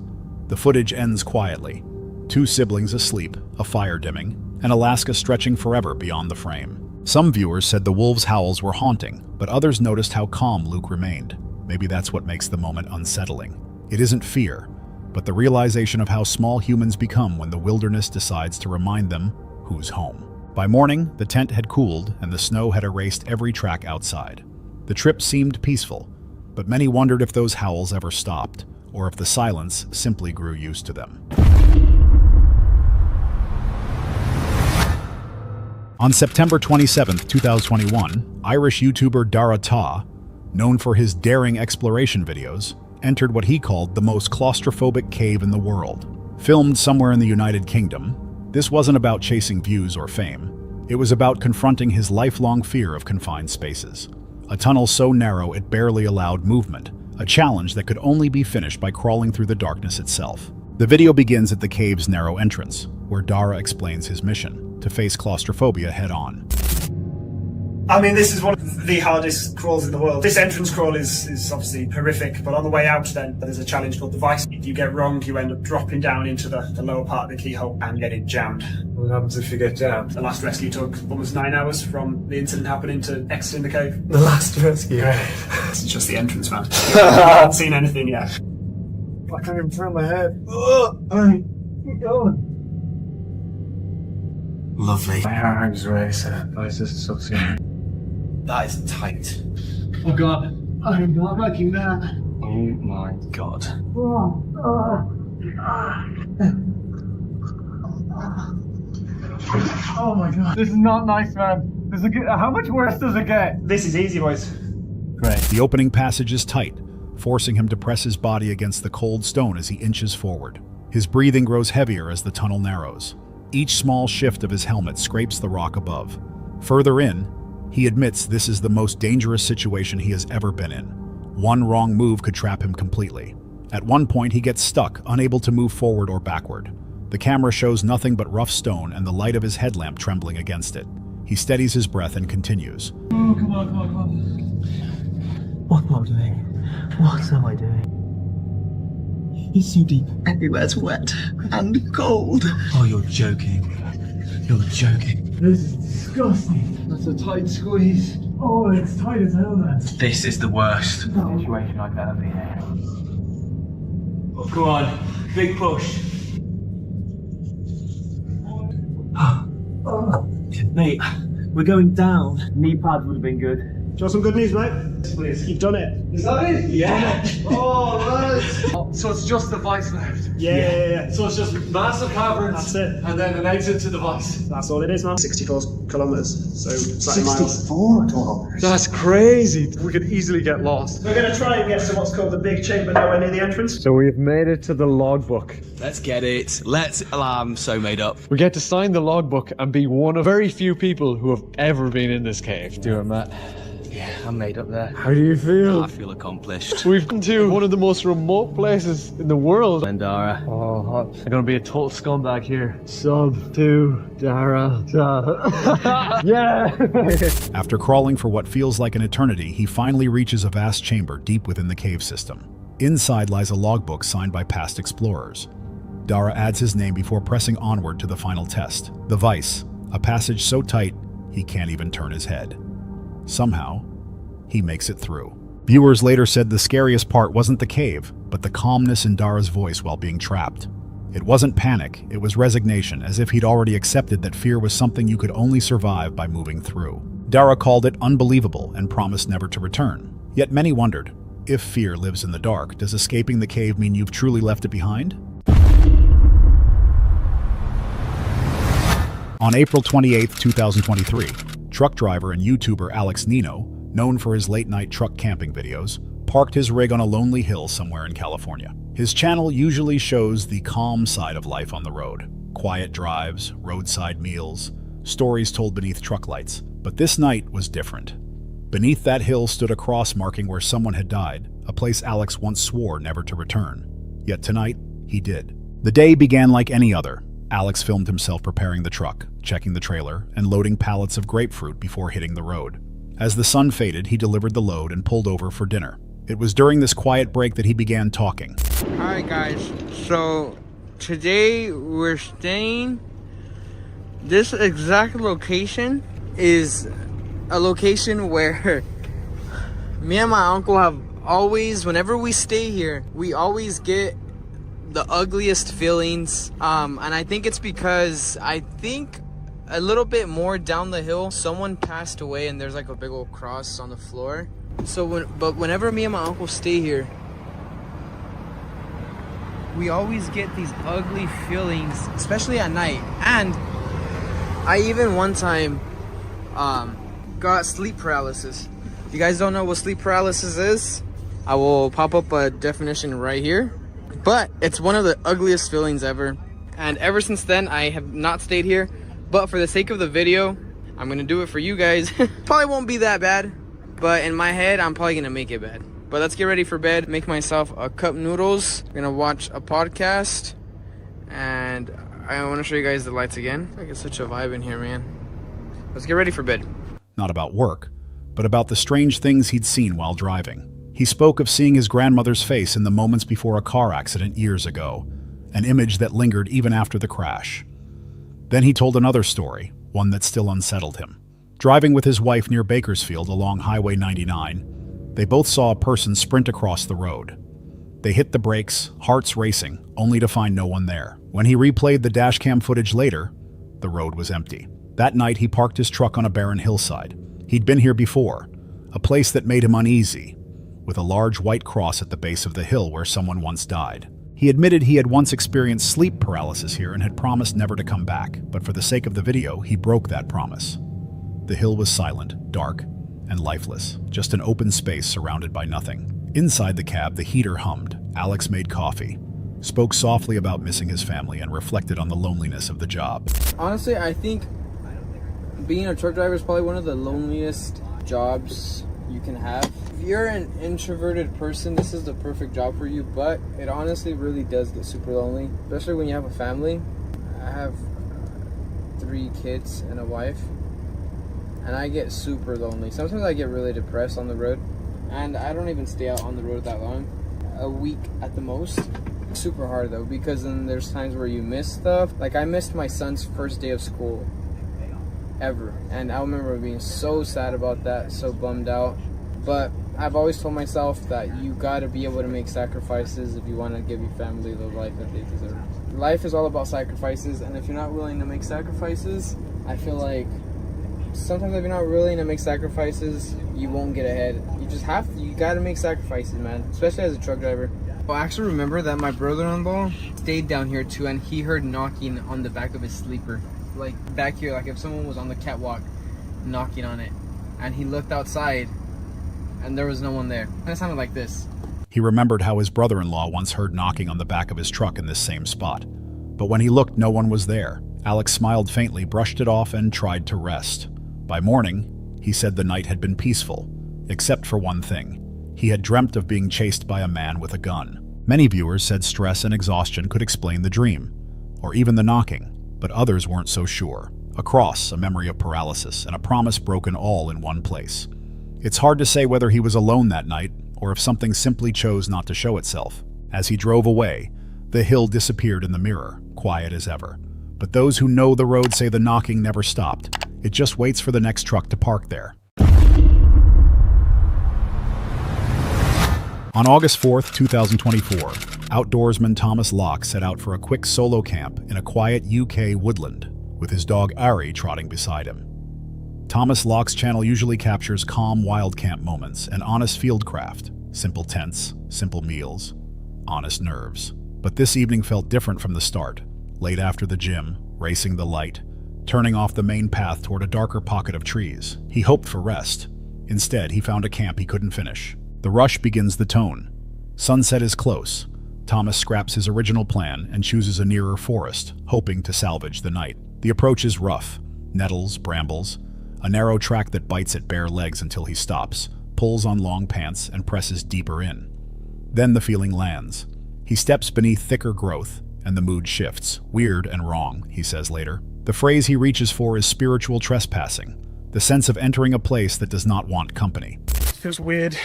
[SPEAKER 1] The footage ends quietly. Two siblings asleep, a fire dimming, and Alaska stretching forever beyond the frame. Some viewers said the wolves' howls were haunting, but others noticed how calm Luke remained. Maybe that's what makes the moment unsettling. It isn't fear, but the realization of how small humans become when the wilderness decides to remind them who's home. By morning, the tent had cooled and the snow had erased every track outside. The trip seemed peaceful, but many wondered if those howls ever stopped, or if the silence simply grew used to them. On September 27, 2021, Irish YouTuber Dara Ta, known for his daring exploration videos, entered what he called the most claustrophobic cave in the world. Filmed somewhere in the United Kingdom, this wasn't about chasing views or fame. It was about confronting his lifelong fear of confined spaces. A tunnel so narrow it barely allowed movement, a challenge that could only be finished by crawling through the darkness itself. The video begins at the cave's narrow entrance, where Dara explains his mission, to face claustrophobia head-on.
[SPEAKER 10] I mean, this is one of the hardest crawls in the world. This entrance crawl is obviously horrific, but on the way out then, there's a challenge called the vice. If you get wrong, you end up dropping down into the lower part of the keyhole and getting jammed. What happens if you get jammed? The last rescue took almost 9 hours from the incident happening to exiting the cave.
[SPEAKER 21] The last rescue?
[SPEAKER 10] It's just the entrance, man. I haven't seen anything yet.
[SPEAKER 21] I can't even feel my head. Alright, keep going.
[SPEAKER 10] Lovely.
[SPEAKER 21] My arms race. This is so scary.
[SPEAKER 10] That is tight.
[SPEAKER 21] Oh god, I am not liking that.
[SPEAKER 10] Oh my god.
[SPEAKER 21] Oh my god. This is not nice, man. How much worse does it get?
[SPEAKER 10] This is easy, boys.
[SPEAKER 1] Great. The opening passage is tight, forcing him to press his body against the cold stone as he inches forward. His breathing grows heavier as the tunnel narrows. Each small shift of his helmet scrapes the rock above. Further in, he admits this is the most dangerous situation he has ever been in. One wrong move could trap him completely. At one point, he gets stuck, unable to move forward or backward. The camera shows nothing but rough stone and the light of his headlamp trembling against it. He steadies his breath and continues.
[SPEAKER 21] Oh, come on. What am I doing? What am I doing? It's so deep. Everywhere's wet and cold. Oh, you're joking. You're joking. This is disgusting. That's a tight squeeze. Oh, it's tight as hell, man.
[SPEAKER 13] This is the worst
[SPEAKER 21] situation I've ever been in. Oh, go on, big push. Mate, we're going down. Knee pads would have been good.
[SPEAKER 10] Do you want some good news, mate? Please. You've done it.
[SPEAKER 21] Is that it?
[SPEAKER 10] Yeah.
[SPEAKER 21] Oh, nice. So it's just the vice left?
[SPEAKER 10] Yeah.
[SPEAKER 21] So it's just massive caverns.
[SPEAKER 10] That's it.
[SPEAKER 21] And then an exit to the vice.
[SPEAKER 10] That's all it is, man. 64 kilometres, so slightly miles.
[SPEAKER 21] 64 kilometres? That's crazy. We could easily get lost.
[SPEAKER 10] We're going to try and get to what's called the big chamber nowhere near the entrance.
[SPEAKER 21] So we've made it to the logbook.
[SPEAKER 7] Let's get it. I'm so made up.
[SPEAKER 21] We get to sign the logbook and be one of very few people who have ever been in this cave. Do it, Matt.
[SPEAKER 7] Yeah, I'm made up there.
[SPEAKER 21] How do you feel?
[SPEAKER 7] I feel accomplished.
[SPEAKER 21] We've come to one of the most remote places in the world.
[SPEAKER 7] And Dara.
[SPEAKER 21] Oh, hot. I'm gonna be a total scumbag here. Sub to Dara. Yeah!
[SPEAKER 1] After crawling for what feels like an eternity, he finally reaches a vast chamber deep within the cave system. Inside lies a logbook signed by past explorers. Dara adds his name before pressing onward to the final test. The Vice, a passage so tight he can't even turn his head. Somehow, he makes it through. Viewers later said the scariest part wasn't the cave, but the calmness in Dara's voice while being trapped. It wasn't panic, it was resignation, as if he'd already accepted that fear was something you could only survive by moving through. Dara called it unbelievable and promised never to return. Yet many wondered, if fear lives in the dark, does escaping the cave mean you've truly left it behind? On April 28, 2023, truck driver and YouTuber Alex Nino, known for his late-night truck camping videos, parked his rig on a lonely hill somewhere in California. His channel usually shows the calm side of life on the road. Quiet drives, roadside meals, stories told beneath truck lights. But this night was different. Beneath that hill stood a cross marking where someone had died, a place Alex once swore never to return. Yet tonight, he did. The day began like any other. Alex filmed himself preparing the truck, checking the trailer, and loading pallets of grapefruit before hitting the road. As the sun faded, he delivered the load and pulled over for dinner. It was during this quiet break that he began talking.
[SPEAKER 11] Alright guys, so today we're staying. This exact location is a location where me and my uncle have always, whenever we stay here, we always get the ugliest feelings, and I think it's because I think a little bit more down the hill someone passed away and there's like a big old cross on the floor. So whenever me and my uncle stay here, we always get these ugly feelings, especially at night. And I even one time got sleep paralysis. If you guys don't know what sleep paralysis is, I will pop up a definition right here. But it's one of the ugliest feelings ever. And ever since then, I have not stayed here. But for the sake of the video, I'm gonna do it for you guys. Probably won't be that bad, but in my head, I'm probably gonna make it bad. But let's get ready for bed, make myself a cup noodles. I'm gonna watch a podcast. And I wanna show you guys the lights again. I get such a vibe in here, man. Let's get ready for bed.
[SPEAKER 1] Not about work, but about the strange things he'd seen while driving. He spoke of seeing his grandmother's face in the moments before a car accident years ago, an image that lingered even after the crash. Then he told another story, one that still unsettled him. Driving with his wife near Bakersfield along Highway 99, they both saw a person sprint across the road. They hit the brakes, hearts racing, only to find no one there. When he replayed the dashcam footage later, the road was empty. That night he parked his truck on a barren hillside. He'd been here before, a place that made him uneasy, with a large white cross at the base of the hill where someone once died. He admitted he had once experienced sleep paralysis here and had promised never to come back, but for the sake of the video, he broke that promise. The hill was silent, dark, and lifeless, just an open space surrounded by nothing. Inside the cab, the heater hummed. Alex made coffee, spoke softly about missing his family, and reflected on the loneliness of the job.
[SPEAKER 11] Honestly, I think being a truck driver is probably one of the loneliest jobs you can have. If you're an introverted person, this is the perfect job for you, but it honestly really does get super lonely, especially when you have a family. I have 3 kids and a wife, and I get super lonely. Sometimes I get really depressed on the road, and I don't even stay out on the road that long, a week at the most. It's super hard though, because then there's times where you miss stuff. Like I missed my son's first day of school ever. And I remember being so sad about that, so bummed out. But I've always told myself that you gotta be able to make sacrifices if you want to give your family the life that they deserve. Life is all about sacrifices, and if you're not willing to make sacrifices, I feel like sometimes if you're not willing to make sacrifices, you won't get ahead. You gotta make sacrifices, man, especially as a truck driver. I actually remember that my brother-in-law stayed down here too, and he heard knocking on the back of his sleeper. Like back here, like if someone was on the catwalk knocking on it. And he looked outside, and there was no one there. And it sounded like this.
[SPEAKER 1] He remembered how his brother-in-law once heard knocking on the back of his truck in this same spot. But when he looked, no one was there. Alex smiled faintly, brushed it off, and tried to rest. By morning, he said the night had been peaceful, except for one thing. He had dreamt of being chased by a man with a gun. Many viewers said stress and exhaustion could explain the dream, or even the knocking, but others weren't so sure. A cross, a memory of paralysis, and a promise broken all in one place. It's hard to say whether he was alone that night, or if something simply chose not to show itself. As he drove away, the hill disappeared in the mirror, quiet as ever. But those who know the road say the knocking never stopped. It just waits for the next truck to park there. On August 4th, 2024, outdoorsman Thomas Locke set out for a quick solo camp in a quiet UK woodland, with his dog Eerie trotting beside him. Thomas Locke's channel usually captures calm wild camp moments and honest fieldcraft, simple tents, simple meals, honest nerves. But this evening felt different from the start. Late after the gym, racing the light, turning off the main path toward a darker pocket of trees. He hoped for rest. Instead, he found a camp he couldn't finish. The rush begins the tone. Sunset is close. Thomas scraps his original plan and chooses a nearer forest, hoping to salvage the night. The approach is rough. Nettles, brambles, a narrow track that bites at bare legs until he stops, pulls on long pants, and presses deeper in. Then the feeling lands. He steps beneath thicker growth, and the mood shifts. Weird and wrong, he says later. The phrase he reaches for is spiritual trespassing, the sense of entering a place that does not want company.
[SPEAKER 10] It feels weird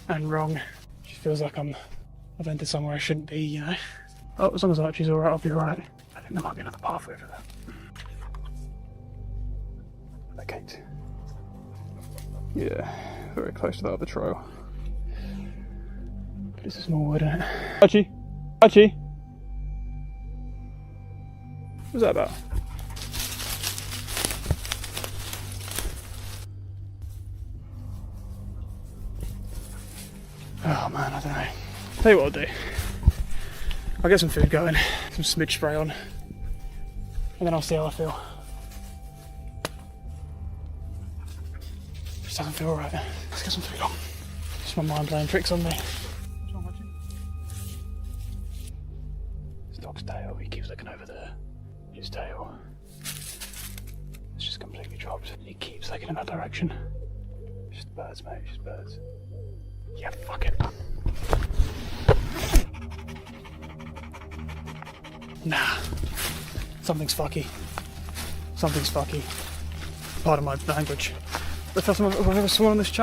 [SPEAKER 10] and wrong. It just feels like I've entered somewhere I shouldn't be, you know. Oh, as long as Archie's alright, I'll be alright. I think there might be another pathway for that. That gate. Yeah, very close to that other trail. But it's a small wood, isn't it? Archie! Archie! What's that about? Oh man, I don't know. Tell you what I'll do. I'll get some food going, some smidge spray on, and then I'll see how I feel. Just doesn't feel right. Let's get some food on. Just my mind playing tricks on me. What's wrong, Archie? This dog's tail, he keeps looking over there. His tail. It's just completely dropped. He keeps looking in that direction. Just birds, mate, just birds. Yeah, fuck it. Nah. Something's fucky. Something's fucky. Pardon my language. But I've ever sworn on this channel.